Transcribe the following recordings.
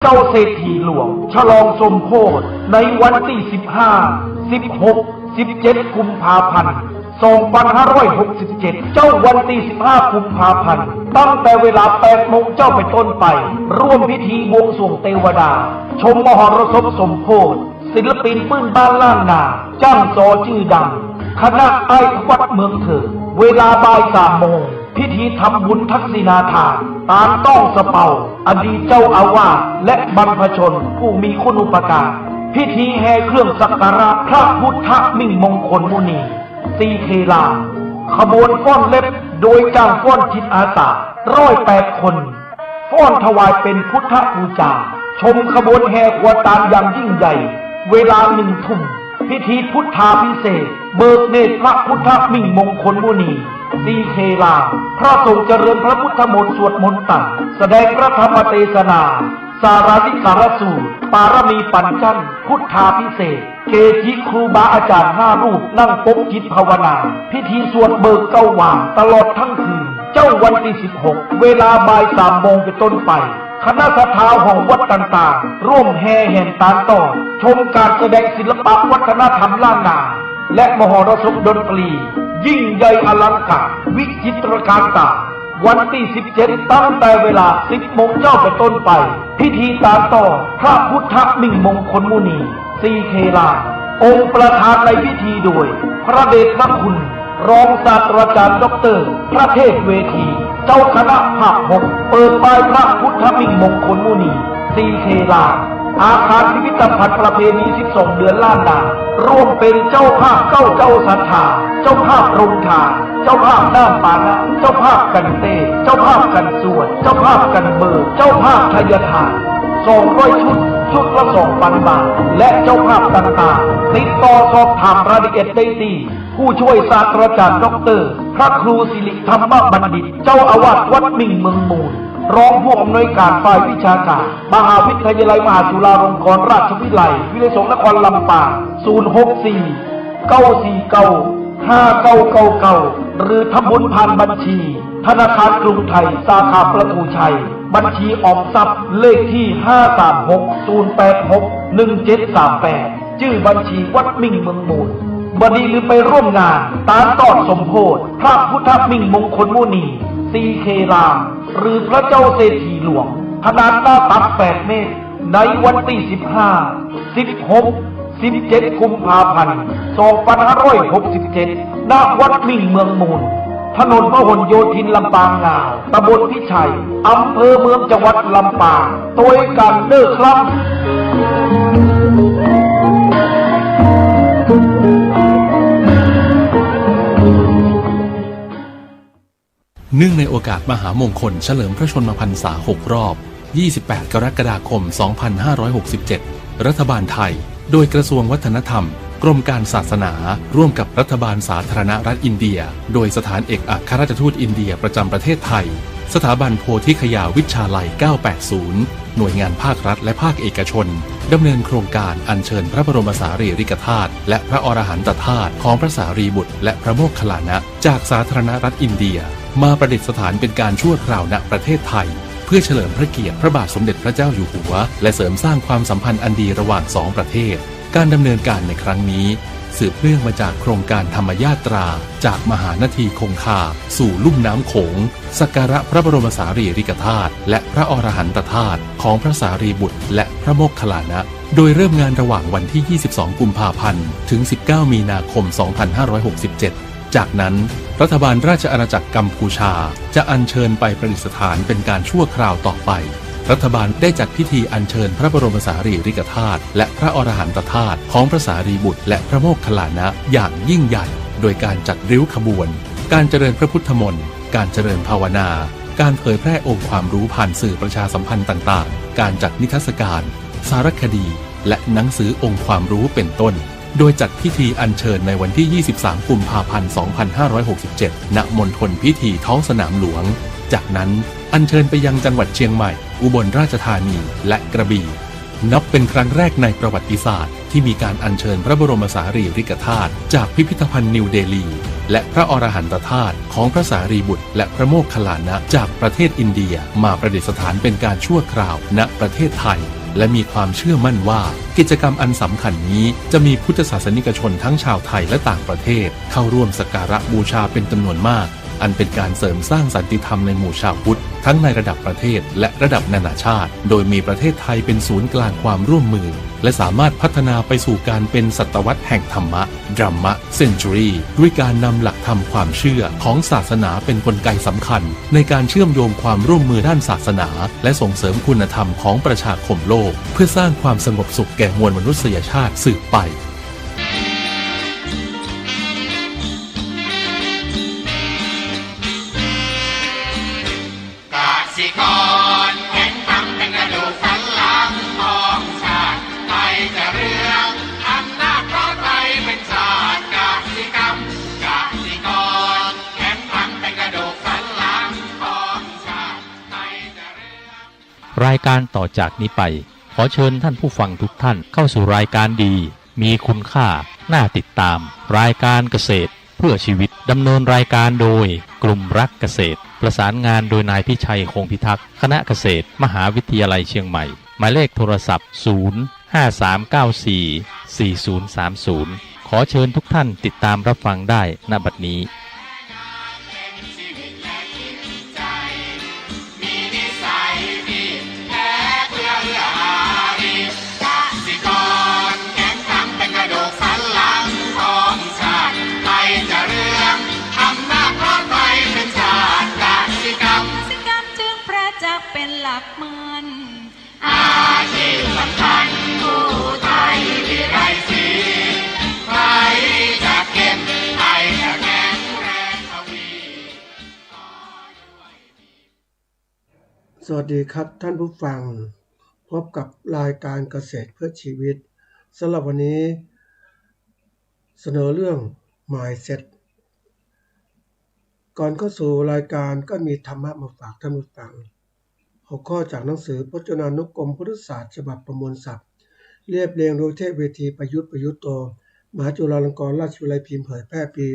เจ้าเศรษฐีหลวงฉลองสมโภชในวันที่15 16 17 กุมภาพันธ์ 2567 เจ้าวันที่15 กุมภาพันธ์ตั้งแต่เวลา 8 โมงเจ้าไปต้นไปร่วมพิธีบวงสรวงเทวดาชมมหรสพสมโภชศิลปินปื้นบ้านล้านนาจ้างโซชื่อดังคณะไอ้วัดเมืองเถิดเวลาบ่าย 3 โมงพิธีทำบุญทักษิณาทานตามต้องสะเปาอดีตเจ้าอาวาสและบรรพชนผู้มีคุณอุปการพิธีแห่เครื่องสักการะพระพุทธมิ่งมงคลมุนีสีเคลาขบวนฟ้อนเล็บโดยจ้างฟ้อนจิตอาสา108 คนฟ้อนถวายเป็นพุทธบูชาชมขบวนแห่ขวดตาลอย่างยิ่งใหญ่เวลา1 ทุ่มพิธีพุทธาภิเษกเบิกเนตรพระพุทธมิ่งมงคลมุนีสีเคลาพระสงฆ์เจริญพระพุทธมนต์สวดมนต์ตั้งแสดงพระธรรมเทศนาสาราธิสารสูตรปารมีปัญจันพุทธาภิเษกเกจิครูบาอาจารย์5 รูปนั่งปกจิตภาวนาพิธีสวดเบิกเก้าว่างตลอดทั้งคืนเจ้าวันที่16เวลาบ่าย 3 โมงเป็นต้นไปคณะศรัทธาของวัดต่างๆร่วมแห่แห่ตานต่อชมการแสดงศิลปะวัฒนธรรมล้านนาและมหรสพดนตรียิ่งใหญ่อลังการวิจิตรการตาวันที่17ตั้งแต่เวลา 10 โมงเจ้าเป็นต้นไปพิธีตามต่อพระพุทธมิ่งมงคลมุนีสีเคลาองค์ประธานในพิธีโดยพระเดชพระคุณรองศาสตราจารย์ดร.พระเทพเวทีเจ้าคณะภาค 6เปิดป้ายพระพุทธมิ่งมงคลมุนีสีเคลาอาคารพิพิธภัณฑ์ประเพณี12 เดือนล้านนาร่วมเป็นเจ้าภาพเจ้าศรัทธาเจ้าภาพโรงทานเจ้าภาพน้ำปานะเจ้าภาพกันเตเจ้าภาพกันสวดเจ้าภาพกันเบิกเจ้าภาพทายทาน200 ชุดละ 2,000 บาทและเจ้าภาพต่างๆติดต่อสอบถามรายละเอียดได้ที่ผู้ช่วยศาสตราจารย์ดร.พระครูสิริธรรมบัณฑิตเจ้าอาวาสวัดมิ่งเมืองมูลรองผู้อำนวยการฝ่ายวิชาการมหาวิทยาลัยมหาจุฬาลงกรณราชวิทยาลัยวิทยาสงฆ์นครลำปาง064 949 5999หรือทำบุญผ่านบัญชีธนาคารกรุงไทยสาขาประตูชัยบัญชีออมทรัพย์เลขที่536-086-1738ชื่อบัญชีวัดมิ่งเมืองมูลบัดนี้หรือไปร่วมงานตามตอดสมโภชพระพุทธมิ่งมงคลมุนีสีเคลาหรือพระเจ้าเศรษฐีหลวงขนาดหน้าตัก8 เมตรในวันที่15 16 17 กุมภาพันธ์ 2567 ณ วัดมิ่งเมืองมูลถนนพหลโยธินลำปางงาวตำบลพิชัยอำเภอเมืองจังหวัดลำปางโดยกันเด้อครับเนื่องในโอกาสมหามงคลเฉลิมพระชนมพรรษา 6 รอบ 28 กรกฎาคม 2567 รัฐบาลไทยโดยกระทรวงวัฒนธรรมกรมการศาสนาร่วมกับรัฐบาลสาธารณรัฐอินเดียโดยสถานเอกอัครราชทูตอินเดียประจำประเทศไทยสถาบันโพธิคยาวิชาลัย 980 หน่วยงานภาครัฐและภาคเอกชนดำเนินโครงการอัญเชิญพระบรมสารีริกธาตุและพระอรหันตธาตุของพระสารีบุตรและพระโมคคัลลานะจากสาธารณรัฐอินเดียมาประดิษฐานเป็นการชั่วคราวณประเทศไทยเพื่อเฉลิมพระเกียรติพระบาทสมเด็จพระเจ้าอยู่หัวและเสริมสร้างความสัมพันธ์อันดีระหว่าง2 ประเทศการดำเนินการในครั้งนี้สืบเนื่องมาจากโครงการธรรมยาตราจากมหานาทีคงคาสู่ลุ่มน้ำโขงสักการะพระบรมสารีริกธาตุและพระอรหันตธาตุของพระสารีบุตรและพระโมคคัลลานะโดยเริ่มงานระหว่างวันที่ 22 กุมภาพันธ์ถึง 19 มีนาคม 2567 จากนั้นรัฐบาลราชอาณาจักรกัมพูชาจะอัญเชิญไปประดิษฐานเป็นการชั่วคราวต่อไปรัฐบาลได้จัดพิธีอัญเชิญพระบรมสารีริกธาตุและพระอรหันตธาตุของพระสารีบุตรและพระโมคคัลลานะอย่างยิ่งใหญ่โดยการจัดริ้วขบวนการเจริญพระพุทธมนต์การเจริญภาวนาการเผยแพร่องค์ความรู้ผ่านสื่อประชาสัมพันธ์ต่างๆการจัดนิทรรศการสารคดีและหนังสือองค์ความรู้เป็นต้นโดยจัดพิธีอัญเชิญในวันที่ 23 กุมภาพันธ์ 2567 ณ มณฑลพิธีท้องสนามหลวงจากนั้นอัญเชิญไปยังจังหวัดเชียงใหม่อุบลราชธานีและกระบี่ นับเป็นครั้งแรกในประวัติศาสตร์ที่มีการอัญเชิญพระบรมสารีริกธาตุจากพิพิธภัณฑ์นิวเดลีและพระอรหันตธาตุของพระสารีบุตรและพระโมคคัลลานะจากประเทศอินเดียมาประดิษฐานเป็นการชั่วคราวณประเทศไทยและมีความเชื่อมั่นว่ากิจกรรมอันสำคัญนี้จะมีพุทธศาสนิกชนทั้งชาวไทยและต่างประเทศเข้าร่วมสักการะบูชาเป็นจำนวนมากอันเป็นการเสริมสร้างสันติธรรมในหมู่ชาวพุทธทั้งในระดับประเทศและระดับนานาชาติโดยมีประเทศไทยเป็นศูนย์กลางความร่วมมือและสามารถพัฒนาไปสู่การเป็นศตวรรษแห่งธรรมะDhamma Century ด้วยการนำหลักธรรมความเชื่อของศาสนาเป็นกลไกสำคัญในการเชื่อมโยงความร่วมมือด้านศาสนาและส่งเสริมคุณธรรมของประชาคมโลกเพื่อสร้างความสงบสุขแก่มวลมนุษยชาติสืบไปรายการต่อจากนี้ไปขอเชิญท่านผู้ฟังทุกท่านเข้าสู่รายการดีมีคุณค่าน่าติดตามรายการเกษตรเพื่อชีวิตดำเนินรายการโดยกลุ่มรักเกษตรประสานงานโดยนายพิชัยคงพิทักษ์คณะเกษตรมหาวิทยาลัยเชียงใหม่หมายเลขโทรศัพท์053944030ขอเชิญทุกท่านติดตามรับฟังได้ณบัดนี้เป็นหลักมันอาชีพสำคัญผู้ไทยที่ไรสีใครจะเก็บใครจะแข็งแรงทวี สวัสดีครับท่านผู้ฟังพบกับรายการเกษตรเพื่อชีวิตสำหรับวันนี้เสนอเรื่อง Mindset ก่อนเข้าสู่รายการก็มีธรรมะมาฝากท่านผู้ฟังหัวข้อจากหนังสือพจนานุกรมพุทธศาสตร์ฉบับประมวลศัพท์เรียบเรียงโดยเทพเวทีประยุทธ์โตมหาจุฬาลงกรณราชวิทยาลัยพิมพ์เผยแพร่ปี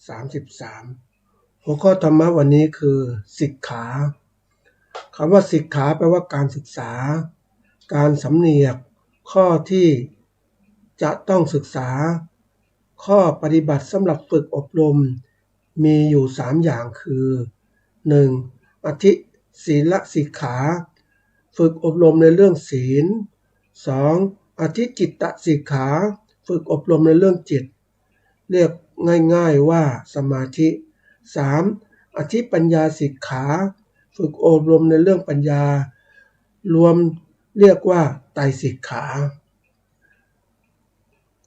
2533หัวข้อธรรมะวันนี้คือสิกขาคำว่าสิกขาแปลว่าการศึกษาการสำเนียกข้อที่จะต้องศึกษาข้อปฏิบัติสำหรับฝึกอบรมมีอยู่3อย่างคือ 1. อธิศีลสิกขาฝึกอบรมในเรื่องศีล 2. อธิจิตตสิกขาฝึกอบรมในเรื่องจิตเรียกง่ายๆว่าสมาธิ 3. อธิปัญญาสิกขาฝึกอบรมในเรื่องปัญญารวมเรียกว่าไตรสิกขา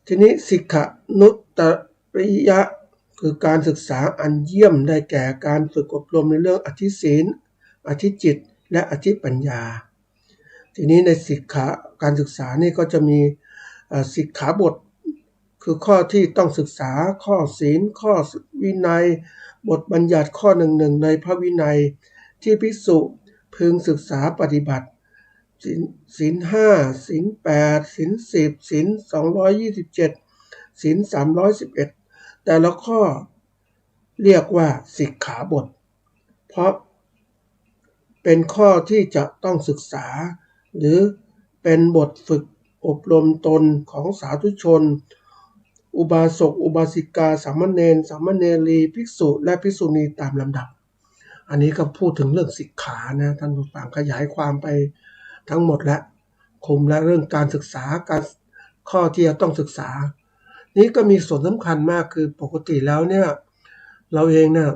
ทีนี้สิกขานุตตริยะคือการศึกษาอันเยี่ยมได้แก่การฝึกอบรมในเรื่องอธิศีลอธิจิตและอธิปัญญาทีนี้ในสิกขาการศึกษานี่ก็จะมีสิกขาบทคือข้อที่ต้องศึกษาข้อศีลข้อวินัยบทบัญญัติข้อหนึ่งในพระวินัยที่ภิกษุพึงศึกษาปฏิบัติศีล5ศีล8ศีล10ศีล227ศีล311แต่ละข้อเรียกว่าสิกขาบทเพราะเป็นข้อที่จะต้องศึกษาหรือเป็นบทฝึกอบรมตนของสาธุชนอุบาสกอุบาสิกาสามเณรสามเณรีภิกษุและภิกษุณีตามลำดับอันนี้ก็พูดถึงเรื่องสิกขานะท่านผู้ฟังขยายความไปทั้งหมดและคุมและเรื่องการศึกษาการข้อที่จะต้องศึกษานี้ก็มีส่วนสำคัญมากคือปกติแล้วเนี่ยเราเองเนี่ย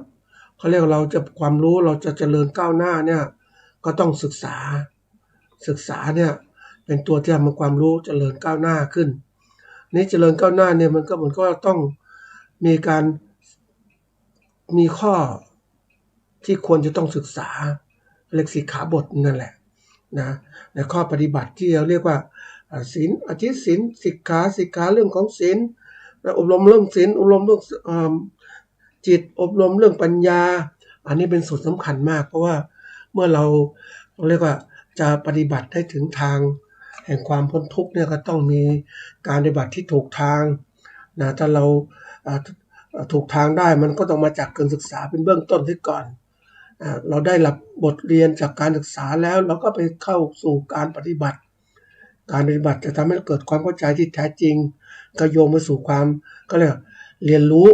เขาเรียกเราจะความรู้เราจะเจริญก้าวหน้าเนี่ยก็ต้องศึกษาเนี่ยเป็นตัวที่ทำให้ความรู้เจริญก้าวหน้าขึ้นนี้เจริญก้าวหน้าเนี่ยมันก็ต้องมีข้อที่ควรจะต้องศึกษาเรียกสิกขาบทนั่นแหละนะในข้อปฏิบัติที่เราเรียกว่าศีลอธิศีลสิกขาเรื่องของศีลอบรมเรื่องศีลอบรมเรื่องจิตอบรมเรื่องปัญญาอันนี้เป็นส่วนสำคัญมากเพราะว่าเมื่อเราเรียกว่าจะปฏิบัติได้ถึงทาง แห่งความพ้นทุกข์เนี่ยก็ต้องมีการปฏิบัติที่ถูกทางนะถ้าเราถูกทางได้มันก็ต้องมาจากการศึกษาเป็นเบื้องต้นที่ก่อนเราได้รับบทเรียนจากการศึกษาแล้วเราก็ไปเข้าสู่การปฏิบัติจะทำให้เกิดความเข้าใจที่แท้จริงก็โยงไปสู่ความก็เรียกเรียนรู้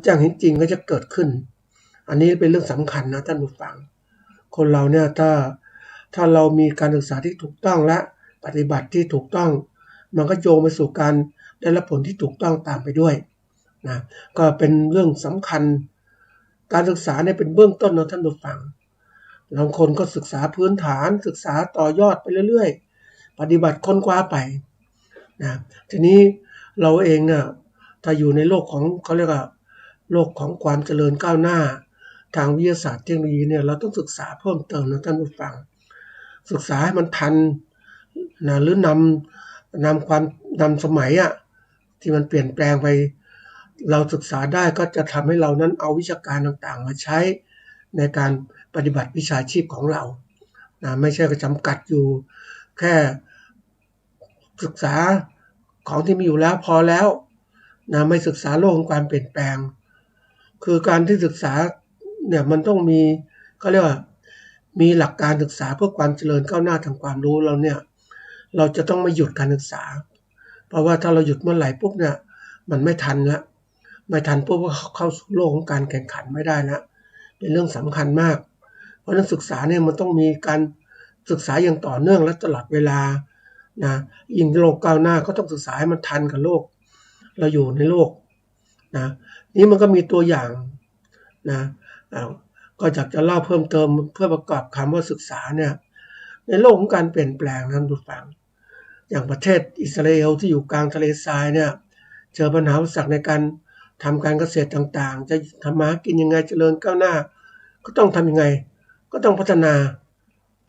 แจ้งเห็นจริงก็จะเกิดขึ้นอันนี้เป็นเรื่องสำคัญนะท่านผู้ฟังคนเราเนี่ยถ้าเรามีการศึกษาที่ถูกต้องและปฏิบัติที่ถูกต้องมันก็โยงไปสู่การได้รับผลที่ถูกต้องตามไปด้วยนะก็เป็นเรื่องสำคัญการศึกษาเนี่ยเป็นเบื้องต้นนะท่านผู้ฟังบางคนก็ศึกษาพื้นฐานศึกษาต่อยอดไปเรื่อยๆปฏิบัติค้นคว้าไปนะทีนี้เราเองเนี่ยถ้าอยู่ในโลกของเขาเรียกว่าโลกของความเจริญก้าวหน้าทางวิทยาศาสตร์เทคโนโลยีเนี่ยเราต้องศึกษาเพิ่มเติมนะท่านผู้ฟังศึกษาให้มันทันนะหรือนำสมัยที่มันเปลี่ยนแปลงไปเราศึกษาได้ก็จะทำให้เรานั้นเอาวิชาการต่างๆมาใช้ในการปฏิบัติวิชาชีพของเรานะไม่ใช่จำกัดอยู่แค่ศึกษาของที่มีอยู่แล้วพอแล้วนะไม่ศึกษาโลกของความเปลี่ยนแปลงคือการที่ศึกษาเนี่ยมันต้องมีเขาเรียกว่ามีหลักการศึกษาเพื่อความเจริญก้าวหน้าทางความรู้เราเนี่ยเราจะต้องไม่หยุดการศึกษาเพราะว่าถ้าเราหยุดเมื่อไหร่ปุ๊บเนี่ยมันไม่ทันปุ๊บก็เข้าสู่โลกของการแข่งขันไม่ได้นะเป็นเรื่องสำคัญมากเพราะฉะนั้นศึกษาเนี่ยมันต้องมีการศึกษาอย่างต่อเนื่องและตลอดเวลานะยิ่งโลกก้าวหน้าก็ต้องศึกษาให้มันทันกับโลกเราอยู่ในโลกนะนี่มันก็มีตัวอย่างนะก็อยากจะเล่าเพิ่มเติมเพื่อประกอบคำว่าศึกษาเนี่ยในโลกของการเปลี่ยนแปลงนั้นทุกฝั่งอย่างประเทศอิสราเอลที่อยู่กลางทะเลทรายเนี่ยเจอปัญหาอุปสรรคในการทำการเกษตรต่างๆจะทำมากินยังไงเจริญก้าวหน้าก็ต้องทำยังไงก็ต้องพัฒนา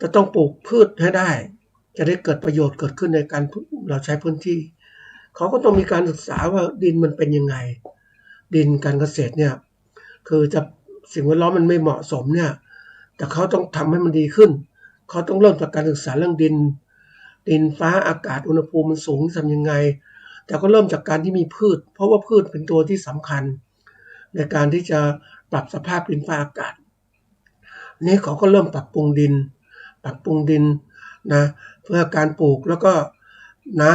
จะต้องปลูกพืชให้ได้จะได้เกิดประโยชน์เกิดขึ้นในการเราใช้พื้นที่เขาก็ต้องมีการศึกษาว่าดินมันเป็นยังไงดินการเกษตรเนี่ยคือจะสิ่งแวดล้อมมันไม่เหมาะสมเนี่ยแต่เขาต้องทำให้มันดีขึ้นเขาต้องเริ่มจากการศึกษาเรื่องดินฟ้าอากาศอุณหภูมิมันสูงทำยังไงแต่ก็เริ่มจากการที่มีพืชเพราะว่าพืชเป็นตัวที่สำคัญในการที่จะปรับสภาพดินฟ้าอากาศนี่เขาก็เริ่มปรับปรุงดินนะเพื่อการปลูกแล้วก็น้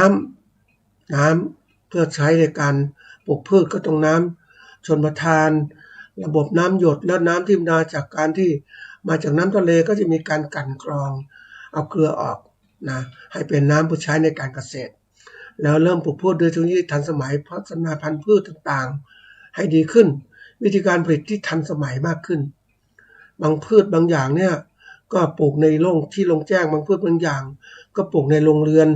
ำเพื่อใช้ในการปลูกพืชก็ต้องน้ำชลประทานระบบน้ำหยดและน้ำที่มาจากการที่มาจากน้ำทะเลก็จะมีการกลั่นกรองเอาเกลือออกนะให้เป็นน้ำเพื่อใช้ในการเกษตรแล้วเริ่มปลูกพืชโดยเทคโนโลยีทันสมัยพัฒนาพันธุ์พืชต่างๆให้ดีขึ้นวิธีการผลิตที่ทันสมัยมากขึ้นบางพืชบางอย่างเนี่ยก็ปลูกในโรงแจ้งบางพืชบางอย่างก็ปลูกในโรงเรือน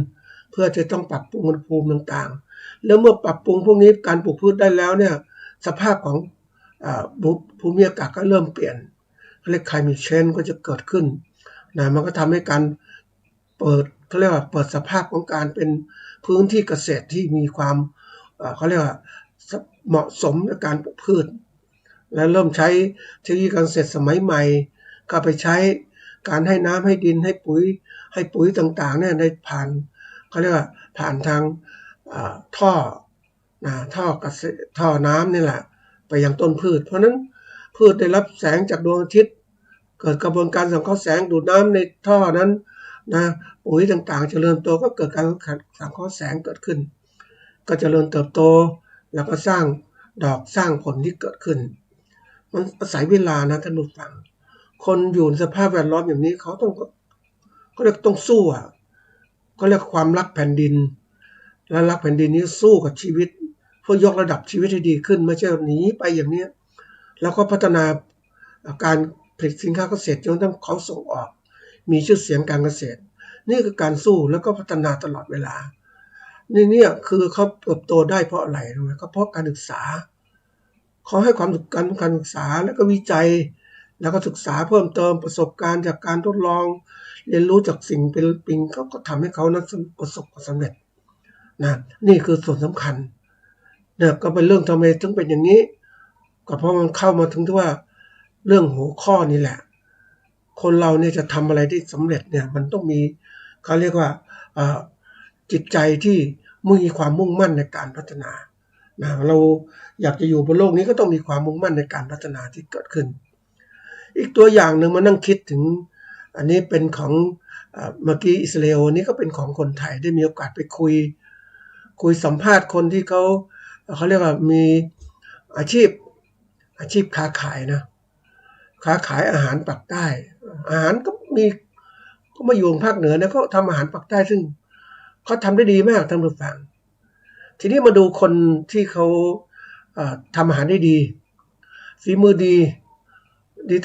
เพื่อจะต้องปรับปรุงอุณหภูมิต่างๆแล้วเมื่อปรับปรุงพวกนี้การปลูกพืชได้แล้วเนี่ยสภาพของภูมิอากาศก็เริ่มเปลี่ยนเรียก climate change ก็จะเกิดขึ้นนะมันก็ทำให้การเปิดสภาพของการเป็นพื้นที่เกษตรที่มีความเขาเรียกว่าเหมาะสมในการปลูกพืชและเริ่มใช้เทคโนโลยีการเกษตรสมัยใหม่ก็ไปใช้การให้น้ำให้ดินให้ปุ๋ยต่างๆเนี่ยได้ผ่านเขาเรียกว่าผ่านทางท่อน้ำนี่แหละไปยังต้นพืชเพราะนั้นพืชได้รับแสงจากดวงอาทิตย์เกิดกระบวนการสังเคราะห์แสงดูดน้ำในท่อนั้นนะปุ๋ยต่างๆเจริญโตก็เกิดการสังเคราะห์แสงเกิดขึ้นก็เจริญเติบโตแล้วก็สร้างดอกสร้างผลที่เกิดขึ้นมันอาศัยเวลานะท่านผู้ฟังคนอยู่ในสภาพแวดล้อมอย่างนี้เขาเรียกต้องสู้เขาเรียกความรักแผ่นดินและรักแผ่นดินนี้สู้กับชีวิตเพื่อยกระดับชีวิตให้ดีขึ้นไม่ใช่หนีไปอย่างนี้แล้วก็พัฒนาการผลิตสินค้าเกษตรจนทั้งเขาส่งออกมีชื่อเสียงการเกษตรนี่คือการสู้แล้วก็พัฒนาตลอดเวลานี่คือเขาเติบโตได้เพราะอะไรรู้ไหมก็เพราะการศึกษาเขาให้ความสำคัญการศึกษาแล้วก็วิจัยแล้วก็ศึกษาเพิ่มเติมประสบการณ์จากการทดลองเรียนรู้จากสิ่งเป็นจริงก็ทำให้เขานั้นประสบความสำเร็จนะนี่คือส่วนสำคัญเนี่ยก็เป็นเรื่องทำไมถึงเป็นอย่างนี้ก็เพราะมันเข้ามาถึงที่ว่าเรื่องหัวข้อนี่แหละคนเราเนี่ยจะทำอะไรที่สำเร็จเนี่ยมันต้องมีเขาเรียกว่า จิตใจที่มีความมุ่งมั่นในการพัฒนานะเราอยากจะอยู่บนโลกนี้ก็ต้องมีความมุ่งมั่นในการพัฒนาที่เกิดขึ้นอีกตัวอย่างหนึ่งมานั่งคิดถึงอันนี้เป็นของเมื่อกี้อิสราเอลนี่ก็เป็นของคนไทยได้มีโอกาสไปคุยสัมภาษณ์คนที่เขาเรียกว่ามีอาชีพค้าขายนะค้าขายอาหารปักใต้อาหารก็มาอยู่ภาคเหนือเนี่ยเขาทำอาหารปักใต้ซึ่งเขาทำได้ดีมากท่านผู้ฟังทีนี้มาดูคนที่เขาทำอาหารได้ดีฝีมือดี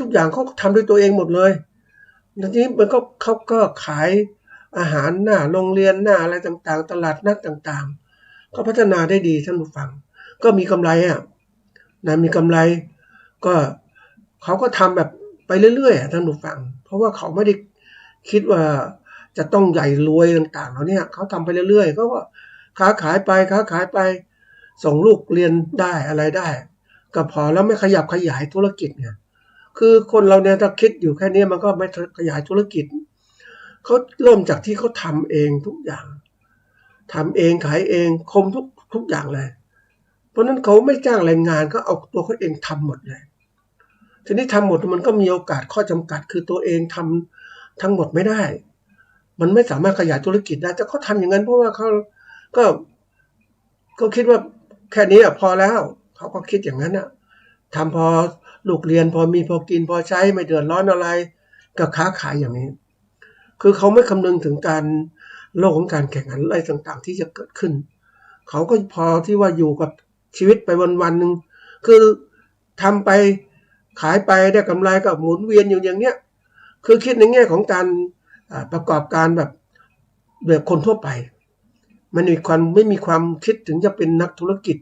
ทุกอย่างเขาทำด้วยตัวเองหมดเลยทีนี้มันก็เขาก็ขายอาหารหน้าโรงเรียนหน้าอะไรต่างๆตลาดนัดต่างๆก็พัฒนาได้ดีท่านผู้ฟังก็มีกำไรนะมีกำไรก็เขาก็ทำแบบไปเรื่อยๆท่านผู้ฟังเพราะว่าเขาไม่ได้คิดว่าจะต้องใหญ่รวยต่างๆแล้วเนี่ยเขาทำไปเรื่อยๆก็ค้าขายไปส่งลูกเรียนได้อะไรได้ก็พอแล้วไม่ขยับขยายธุรกิจเนี่ยคือคนเราเนี่ยถ้าคิดอยู่แค่นี้มันก็ไม่ขยายธุรกิจเขาเริ่มจากที่เขาทำเองทุกอย่างทำเองขายเองคมทุกอย่างเลยเพราะนั้นเขาไม่จ้างแรงงานก็เอาตัวเขาเองทำหมดเลยทีนี้ทำหมดมันก็มีโอกาสข้อจำกัดคือตัวเองทำทั้งหมดไม่ได้มันไม่สามารถขยายธุรกิจได้แต่เขาทำอย่างนั้นเพราะว่าเขาก็คิดว่าแค่นี้พอแล้วเขาก็คิดอย่างนั้นทำพอลูกเรียนพอมีพอกินพอใช้ไม่เดือดร้อนอะไรก็ค้าขายอย่างนี้คือเขาไม่คำนึงถึงการโลกของการแข่งขันอะไรต่างๆที่จะเกิดขึ้นเขาก็พอที่ว่าอยู่กับชีวิตไปวันๆนึงคือทำไปขายไปได้กำไรก็หมุนเวียนอยู่อย่างเนี้ยคือคิดในแง่ของการประกอบการแบบคนทั่วไปมันไม่มีความคิดถึงจะเป็นนักธุรกิจ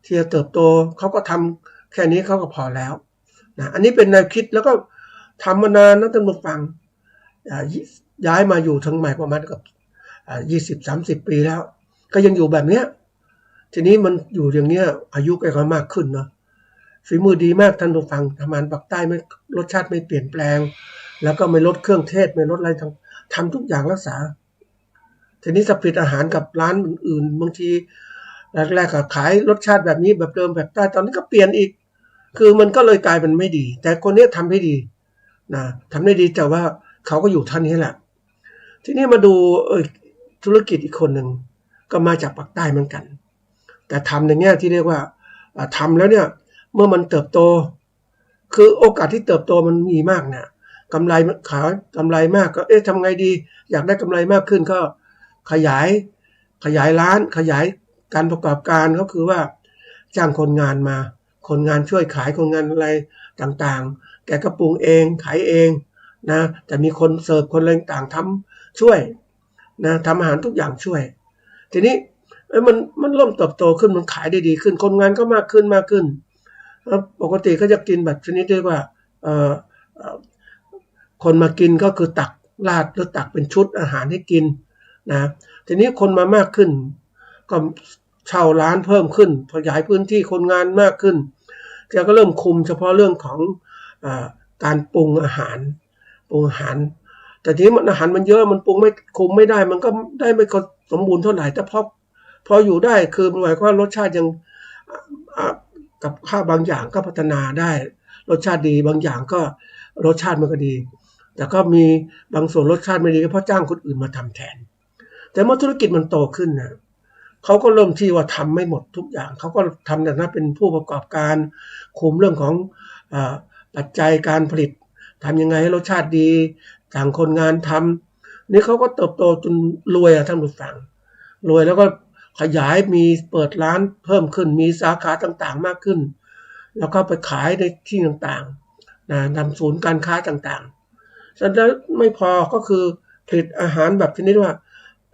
ที่จะเติบโตเขาก็ทำแค่นี้เขาก็พอแล้วนะอันนี้เป็นแนวคิดแล้วก็ทำมานานนะท่านผู้ฟังย้ายมาอยู่ทางใหม่ประมาณกับ20-30 ปีแล้วก็ยังอยู่แบบเนี้ยทีนี้มันอยู่อย่างเนี้ยอายุก็มากขึ้นเนาะฝีมือดีมากท่านผู้ฟังทำอาหารปักใต้ไม่รสชาติไม่เปลี่ยนแปลงแล้วก็ไม่ลดเครื่องเทศไม่ลดอะไรทำทุกอย่างรักษาทีนี้จะผลิตอาหารกับร้านอื่นๆบางทีแรกๆก็ขายรสชาติแบบนี้แบบเดิมแบบใต้ตอนนี้ก็เปลี่ยนอีกคือมันก็เลยกลายเป็นไม่ดีแต่คนนี้ทำให้ดีนะทำได้ดีแต่ว่าเขาก็อยู่ท่านนี้แหละทีนี้มาดูธุรกิจอีกคนหนึ่งก็มาจากปักใต้เหมือนกันแต่ทำในแง่ที่เรียกว่าทำแล้วเนี่ยเมื่อมันเติบโตคือโอกาสที่เติบโตมันมีมากเนี่ยกำไรขายกำไรมากก็ทำไงดีอยากได้กำไรมากขึ้นก็ขยายร้านขยายการประกอบการก็คือว่าจ้างคนงานมาคนงานช่วยขายคนงานอะไรต่างๆแกก็ปรุงเองขายเองนะแต่มีคนเสิร์ฟคนอะไรต่างทำช่วยนะทำอาหารทุกอย่างช่วยทีนี้มันเริ่มเติบโตขึ้นมันขายได้ดีขึ้นคนงานก็มากขึ้นปกติก็จะกินแบบชนิดที่ว่าคนมากินก็คือตักราดหรือตักเป็นชุดอาหารให้กินนะทีนี้คนมามากขึ้นก็เช่าร้านเพิ่มขึ้นขยายพื้นที่คนงานมากขึ้นแกก็เริ่มคุมเฉพาะเรื่องของการปรุงอาหารแต่ทีนี้อาหารมันเยอะมันปรุงไม่คุมไม่ได้มันก็ได้ไม่สมบูรณ์เท่าไหร่แต่พออยู่ได้คือหมายความว่ารสชาติยังกับข้าวบางอย่างก็พัฒนาได้รสชาติดีบางอย่างก็รสชาติมันก็ดีแต่ก็มีบางส่วนรสชาติไม่ดีก็เพราะจ้างคนอื่นมาทำแทนแต่เมื่อธุรกิจมันโตขึ้นนะเขาก็เริ่มที่ว่าทำไม่หมดทุกอย่างเขาก็ทำแต่นั้นเป็นผู้ประกอบการคุมเรื่องของปัจจัยการผลิตทำยังไงให้รสชาติดีจ้างคนงานทำนี่เขาก็เติบโตจนรวยท่านผู้ฟังรวยแล้วก็ขยายมีเปิดร้านเพิ่มขึ้นมีสาขาต่างๆมากขึ้นแล้วก็ไปขายในที่ต่างๆนะทำศูนย์การค้าต่างๆแล้วไม่พอก็คือผลิตอาหารแบบชนิดว่า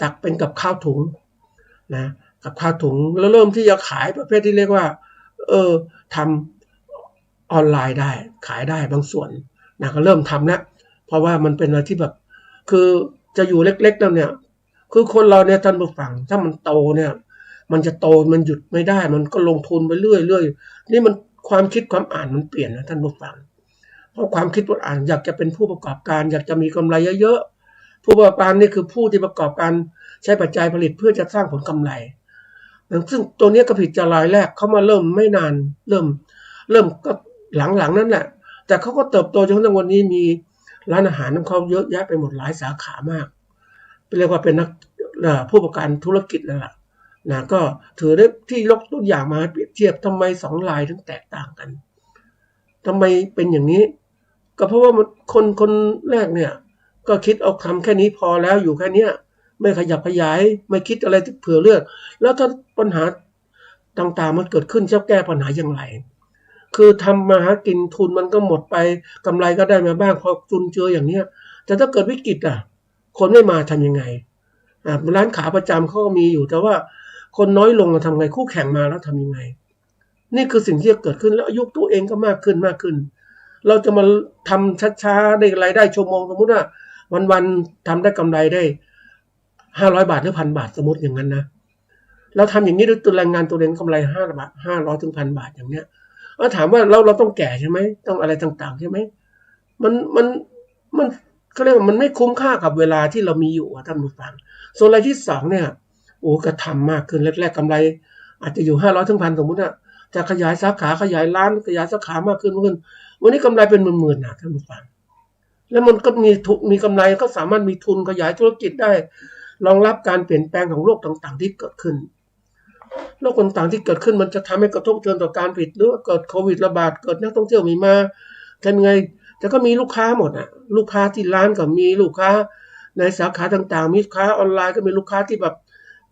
ตักเป็นกับข้าวถุงนะกับข้าวถุงแล้วเริ่มที่จะขายประเภทที่เรียกว่าทำออนไลน์ได้ขายได้บางส่วนนะก็เริ่มทำแล้วเพราะว่ามันเป็นอะไรที่แบบคือจะอยู่เล็กๆแล้วเนี่ยคือคนเราเนี่ยท่านผู้ฟังถ้ามันโตเนี่ยมันจะโตมันหยุดไม่ได้มันก็ลงทุนไปเรื่อยๆนี่มันความคิดความอ่านมันเปลี่ยนนะท่านผู้ฟังเพราะความคิดความอ่านอยากจะเป็นผู้ประกอบการอยากจะมีกำไรเยอะๆ ผู้ประกอบการนี่คือผู้ที่ประกอบการใช้ปัจจัยผลิตเพื่อจะสร้างผลกำไรซึ่งตัวนี้ก็ผิดจากรายแรกเขามาเริ่มไม่นานเริ่มก็หลังๆนั้นแหละแต่เขาก็เติบโตจนถึงวันนี้มีร้านอาหารของเขาเยอะแยะไปหมดหลายสาขามากเรียกว่าเป็นนักผู้ประกอบการธุรกิจนั่นแหละนะก็ถือได้ที่ยกตัวอย่างมาเปรียบเทียบทำไม2 รายถึงแตกต่างกันทำไมเป็นอย่างนี้ก็เพราะว่าคนแรกเนี่ยก็คิดเอาคำแค่นี้พอแล้วอยู่แค่นี้ไม่ขยับขยายไม่คิดอะไรเผื่อเลือกแล้วถ้าปัญหาต่างๆมันเกิดขึ้นจะแก้ปัญหาอย่างไรคือทำมาหากินทุนมันก็หมดไปกำไรก็ได้มาบ้างพอจุนเจืออย่างเนี้ยแต่ถ้าเกิดวิกฤตคนไม่มาทำยังไงร้านขาประจำเขาก็มีอยู่แต่ว่าคนน้อยลงทำไงคู่แข่งมาแล้วทำยังไงนี่คือสิ่งที่จะเกิดขึ้นแล้วอายุตัวเองก็มากขึ้นเราจะมาทำช้าๆได้รายได้ชั่วโมงสมมติว่าวันๆทำได้กำไรได้500 บาทหรือ1,000 บาทสมมติอย่างนั้นนะเราทำอย่างนี้ด้วยตัวแรงงานตัวเองกำไร5 บาท500 ถึง 1,000 บาทอย่างเนี้ยถามว่าเราต้องแก่ใช่ไหมต้องอะไรต่างๆใช่ไหมมันเขาเรียกว่ามันไม่คุ้มค่ากับเวลาที่เรามีอยู่ท่านผู้ฟังส่วนรายที่2เนี่ยกระทำมากขึ้นแรกๆกำไรอาจจะอยู่500 ถึง 1,000สมมติจะขยายสาขาขยายร้านขยายสาขามากขึ้นวันนี้กำไรเป็นหมื่นๆนะท่านผู้ฟังแล้วมันก็มีกำไรก็สามารถมีทุนขยายธุรกิจได้รองรับการเปลี่ยนแปลงของโลกต่างๆที่เกิดขึ้นโลกต่างๆที่เกิดขึ้นมันจะทำให้กระทบกระเทือนต่อการผลิตหรือว่าเกิดโควิดระบาดเกิดนักท่องเที่ยวมีมาทำยังไงแต่ก็มีลูกค้าหมดลูกค้าที่ร้านก็มีลูกค้าในสาขาต่างๆมีลูกค้าออนไลน์ก็มีลูกค้าที่แบบ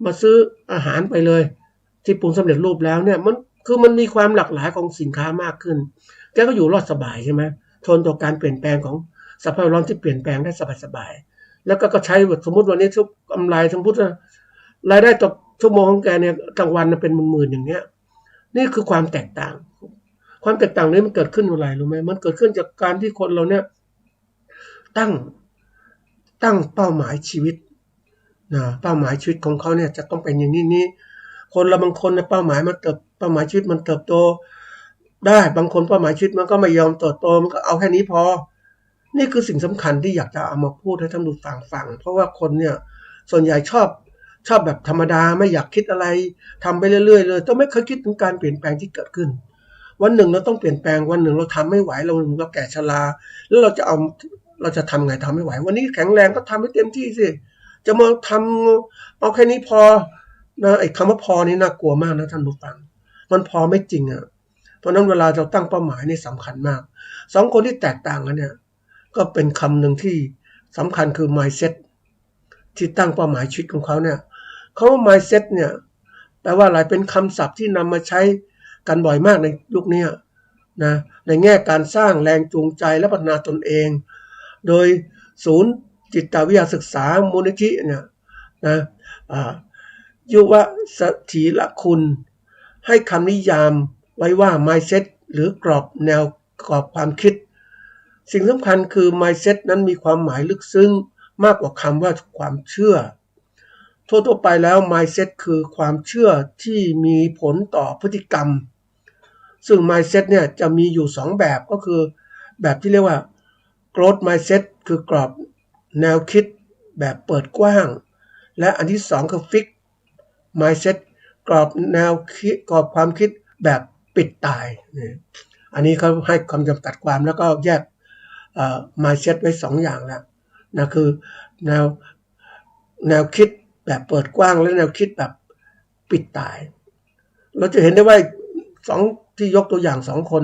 มาซื้ออาหารไปเลยที่ปรุงสำเร็จรูปแล้วเนี่ยมันมีความหลากหลายของสินค้ามากขึ้นแกก็อยู่รอดสบายใช่ไหมทนต่อการเปลี่ยนแปลงของสภาพแวดล้อมที่เปลี่ยนแปลงได้สบายๆแล้วก็ใช้สมมติวันนี้ทุกกำไรสมมติรายได้ต่อชั่วโมงของแกเนี่ยกลางวันเป็นหมื่นๆอย่างเงี้ยนี่คือความแตกต่างนี้มันเกิดขึ้นอะไรรู้ไหมมันเกิดขึ้นจากการที่คนเราเนี่ยตั้งเป้าหมายชีวิตเป้าหมายชีวิตของเขาเนี่ยจะต้องเป็นอย่างนี้คนเราบางคนเป้าหมายชีวิตมันเติบโตได้บางคนเป้าหมายชีวิตมันก็ไม่ยอมเติบโตมันก็เอาแค่นี้พอนี่คือสิ่งสำคัญที่อยากจะเอามาพูดให้ท่านผู้ฟังเพราะว่าคนเนี่ยส่วนใหญ่ชอบแบบธรรมดาไม่อยากคิดอะไรทำไปเรื่อยๆเลยต้องไม่เคยคิดถึงการเปลี่ยนแปลงที่เกิดขึ้นวันหนึ่งเราต้องเปลี่ยนแปลงวันหนึ่งเราทำไม่ไหวเราแก่ชราแล้วเราจะทำไงทำไม่ไหววันนี้แข็งแรงก็ทำให้เต็มที่สิจะมาทำเอาแค่นี้พอนะไอ้คำว่าพอนี่น่ากลัวมากนะท่านผู้ฟังมันพอไม่จริงเพราะนั้นเวลาเราตั้งเป้าหมายนี่สำคัญมาก2 คนที่แตกต่างกันเนี่ยก็เป็นคำหนึ่งที่สำคัญคือ mindset ที่ตั้งเป้าหมายชีวิตของเขาเนี่ยคำว่า mindset เนี่ยแปลว่าอะไรเป็นคำศัพท์ที่นำมาใช้กันบ่อยมากในยุคนี้นะในแง่การสร้างแรงจูงใจและพัฒนาตนเองโดยศูนย์จิตวิทยาศึกษามูลนิธิเนี่ยนะยุวสถีรคุณให้คำนิยามไว้ว่า mindset หรือกรอบแนวกรอบความคิดสิ่งสำคัญคือ mindset นั้นมีความหมายลึกซึ้งมากกว่าคำว่าความเชื่อทั่วไปแล้ว mindset คือความเชื่อที่มีผลต่อพฤติกรรมซึ่ง mindset เนี่ยจะมีอยู่2แบบก็คือแบบที่เรียกว่า growth mindset คือกรอบแนวคิดแบบเปิดกว้างและอันที่2คือ fixed mindset กรอบแนวคิดกรอบความคิดแบบปิดตายอันนี้เขาให้คำจำกัดความแล้วก็แยกmindset ไว้2อย่างแล้วนะคือแนวคิดแบบเปิดกว้างและแนวคิดแบบปิดตายเราจะเห็นได้ว่า2ที่ยกตัวอย่าง2คน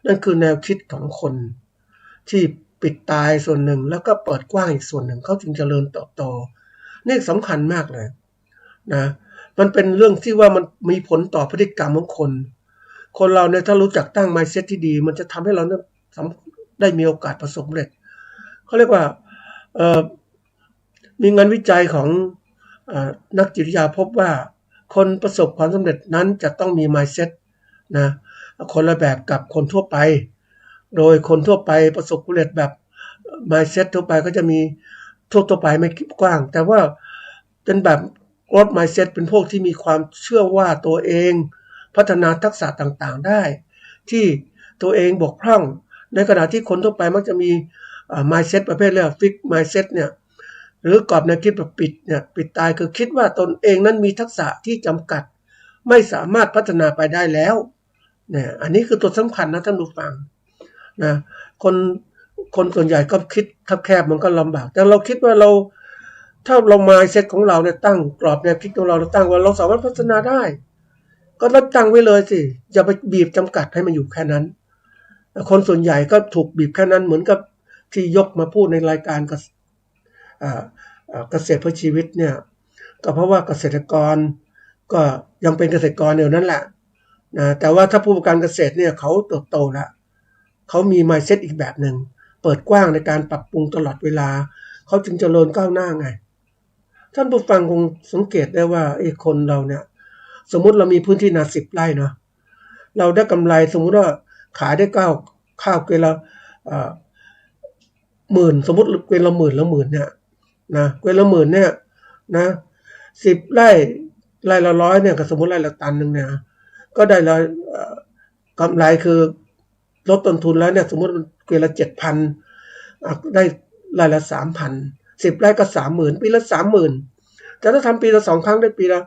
นั่นคือแนวคิดของคนที่ปิดตายส่วนหนึ่งแล้วก็เปิดกว้างอีกส่วนหนึ่งเขาจึงเจริญเติบโตนี่สำคัญมากเลยนะมันเป็นเรื่องที่ว่ามันมีผลต่อพฤติกรรมของคนเราเนี่ยถ้ารู้จักตั้ง mindset ที่ดีมันจะทำให้เราได้มีโอกาสประสบความสำเร็จเขาเรียกว่ามีงานวิจัยของนักจิตวิทยาพบว่าคนประสบความสำเร็จนั้นจะต้องมี mindset นะคนละแบบกับคนทั่วไปโดยคนทั่วไปประสบความสำเร็จแบบ mindset ทั่วไปก็จะมีทั่วไปไม่กว้างแต่ว่าเป็นแบบ growth mindset เป็นพวกที่มีความเชื่อว่าตัวเองพัฒนาทักษะต่างๆได้ที่ตัวเองบกพร่องในขณะที่คนทั่วไปมักจะมีmindset ประเภทเรียกว่า fixed mindset เนี่ย หรือกรอบแนวคิดแบบปิดเนี่ยปิดตายคือคิดว่าตนเองนั้นมีทักษะที่จำกัดไม่สามารถพัฒนาไปได้แล้วเนี่ยอันนี้คือตัวสำคัญนะท่านผู้ฟังนะคนส่วนใหญ่ก็คิดคับแคบมันก็ลำบากแต่เราคิดว่าถ้าเราmindsetของเราเนี่ยตั้งกรอบแนวคิดของเราตั้งว่าเราสามารถพัฒนาได้ก็ตั้งไว้เลยสิอย่าไปบีบจำกัดให้มันอยู่แค่นั้นคนส่วนใหญ่ก็ถูกบีบแค่นั้นเหมือนกับที่ยกมาพูดในรายการเกษตรเพื่อชีวิตเนี่ยก็เพราะว่าเกษตรกรก็ยังเป็นเกษตรกรเดียวนั้นแหละนะแต่ว่าถ้าผู้ประกอบการเกษตรเนี่ยเขาเติบโตแล้วเขามี mindset อีกแบบหนึ่งเปิดกว้างในการปรับปรุงตลอดเวลาเขาจึงเจริญก้าวหน้าไงท่านผู้ฟังคงสังเกตได้ว่าคนเราเนี่ยสมมุติเรามีพื้นที่นา10 ไร่เนาะเราได้กำไรสมมุติว่าขายได้ข้าวเกวียนละ10,000สมมุติเกวียนละ10,000เนี่ยนะเกวียนละ10,000เนี่ยนะ10 ไร่ละ100เนี่ยก็สมมุติไร่ละตันนึงเนี่ยก็ได้ละกำไรคือลดต้นทุนแล้วเนี่ยสมมุติเกวียนละ 7,000 ได้ไร่ละ 3,000 10 ไร่ก็30,000ปีละ 30,000แต่ถ้าทำปีละ2 ครั้งได้ปีละ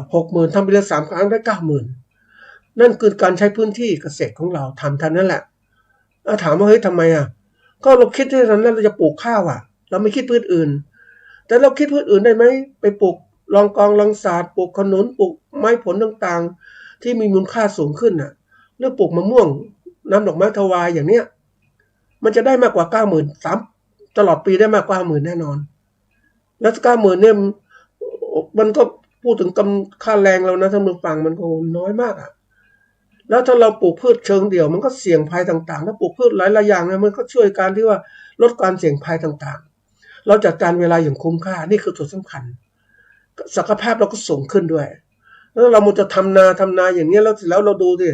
60,000ทำปีละ3 ครั้งได้ 90,000นั่นคือการใช้พื้นที่เกษตรของเราทำทันนั่นแหละถามว่าเฮ้ยทำไมก็เราคิดที่นั้นเราจะปลูกข้าวเราไม่คิดพืชอื่นแต่เราคิดพืชอื่นได้ไหมไปปลูกลองกองลองสาดปลูกขนุนปลูกไม้ผลต่างๆที่มีมูลค่าสูงขึ้นหรือปลูกมะม่วงน้ำดอกไม้ทวายอย่างเนี้ยมันจะได้มากกว่า 90,000ตลอดปีได้มากกว่า 10,000แน่นอนแล้ว 90,000เนี่ยมันก็พูดถึงค่าแรงเรานะท่านผู้ฟังมันก็น้อยมากแล้วถ้าเราปลูกพืชเชิงเดี่ยวมันก็เสี่ยงภัยต่างๆถ้าปลูกพืชหลายๆอย่างเนี่ยมันก็ช่วยการที่ว่าลดการเสี่ยงภัยต่างๆเราจัดการเวลาอย่างคุ้มค่านี่คือจุดสำคัญศักยภาพเราก็สูงขึ้นด้วยแล้วเราจะทำนาอย่างนี้แล้วเราดูดิ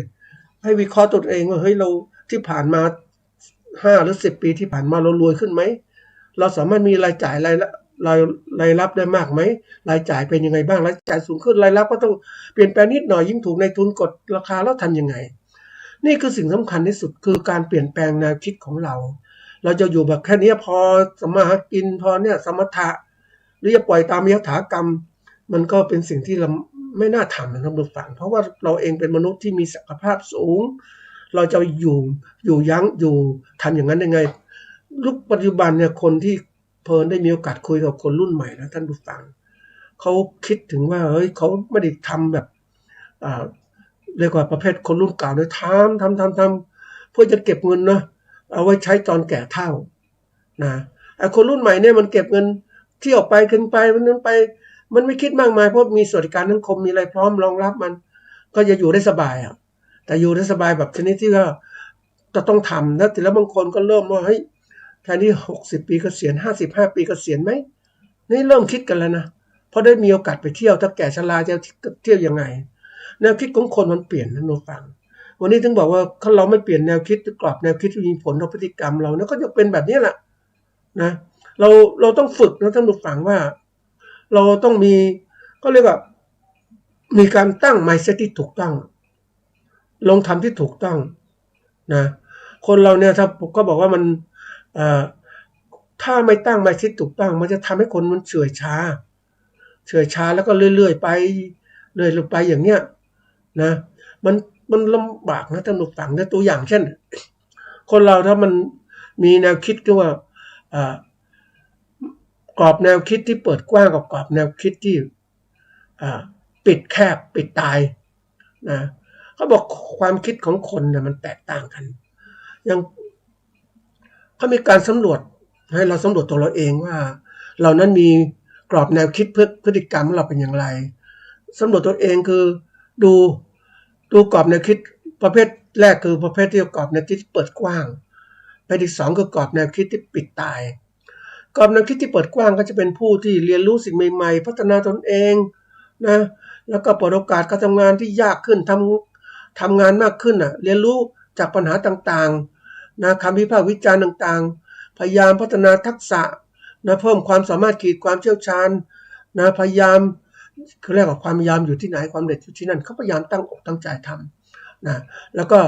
ให้วิเคราะห์ตัวเองว่าเฮ้ยเราที่ผ่านมา5 หรือ 10 ปีที่ผ่านมาเรารวยขึ้นไหมเราสามารถมีรายจ่ายรายรับได้มากไหมรายจ่ายเป็นยังไงบ้างรายจ่ายสูงขึ้นรายรับก็ต้องเปลี่ยนแปลงนิดหน่อยยิ่งถูกในทุนกดราคาแล้วทำยังไงนี่คือสิ่งสำคัญที่สุดคือการเปลี่ยนแปลงแนวคิดของเราจะอยู่แบบแค่นี้พอสมาหากินพอเนี่ยสมถะหรือจะปล่อยตามยถากรรมมันก็เป็นสิ่งที่เราไม่น่าทำนะครับทุกฝั่งเพราะว่าเราเองเป็นมนุษย์ที่มีศักยภาพสูงเราจะอยู่ยั้งอยู่ทำอย่างนั้นยังไงยุคปัจจุบันเนี่ยคนที่เพลินได้มีโอกาสคุยกับคนรุ่นใหม่นะท่านผู้ฟังเขาคิดถึงว่าเฮ้ยเขาไม่ได้ทำแบบเรียกว่าประเภทคนรุ่นเก่าเนี่ยทำเพื่อจะเก็บเงินนะเอาไว้ใช้ตอนแก่เฒ่านะไอ้คนรุ่นใหม่เนี่ยมันเก็บเงินเที่ยวไปขึ้นไปมันไปมันไม่คิดมากมายเพราะมีสวัสดิการสังคมมีอะไรพร้อมรองรับมันก็จะอยู่ได้สบายแต่อยู่ได้สบายแบบชนิดที่ว่าจะต้องทำนะแต่แล้วบางคนก็เริ่มว่าเฮ้ยแทนที่60 ปีเกษียณ55 ปีเกษียณไหมนี่เริ่มคิดกันแล้วนะเพราะได้มีโอกาสไปเที่ยวถ้าแก่ชราจะเที่ยวยังไงแนวคิดของคนมันเปลี่ยนนะน้องฟังวันนี้ถึงบอกว่าถ้าเราไม่เปลี่ยนแนวคิดกรอบแนวคิดที่มีผลต่อพฤติกรรมเราเนี่ยก็จะเป็นแบบนี้แหละนะเราต้องฝึกนะท่านผู้ฟังว่าเราต้องมีก็เรียกว่ามีการตั้ง mindset ที่ถูกต้องลงทำที่ถูกต้องนะคนเราเนี่ยถ้าก็บอกว่ามันถ้าไม่ตั้ง mindset ถูกต้องมันจะทำให้คนมันเฉื่อยช้าแล้วก็เรื่อยๆไปอย่างเนี้ยนะมันลำบากนะท่านผู้ฟังนะตัวอย่างเช่นคนเราถ้ามันมีแนวคิดที่ว่ากรอบแนวคิดที่เปิดกว้างกับกรอบแนวคิดที่ปิดแคบปิดตายนะเขาบอกความคิดของคนเนี่ยมันแตกต่างกันอย่างเขามีการสำรวจให้เราสำรวจตัวเราเองว่าเรานั้นมีกรอบแนวคิดเพื่อพฤติกรรมของเราเป็นอย่างไรสำรวจตัวเองคือดูกรอบแนวคิดประเภทแรกคือประเภทที่กรอบแนวคิดที่เปิดกว้างประเภทที่2คือกรอบแนวคิดที่ปิดตายกรอบแนวคิดที่เปิดกว้างก็จะเป็นผู้ที่เรียนรู้สิ่งใหม่ๆพัฒนาตนเองนะแล้วก็เปิดโอกาสการทำงานที่ยากขึ้นทำงานมากขึ้นเรียนรู้จากปัญหาต่างๆนะคำวิพากษ์วิจารณ์ต่างๆพยายามพัฒนาทักษะนะเพิ่มความสามารถขีดความเชี่ยวชาญนะพยายามคือเรียกว่าความพยายามอยู่ที่ไหนความเด็ดอยู่ที่นั่นเขาพยายามตั้งอกตั้งใจทำนะแล้วก็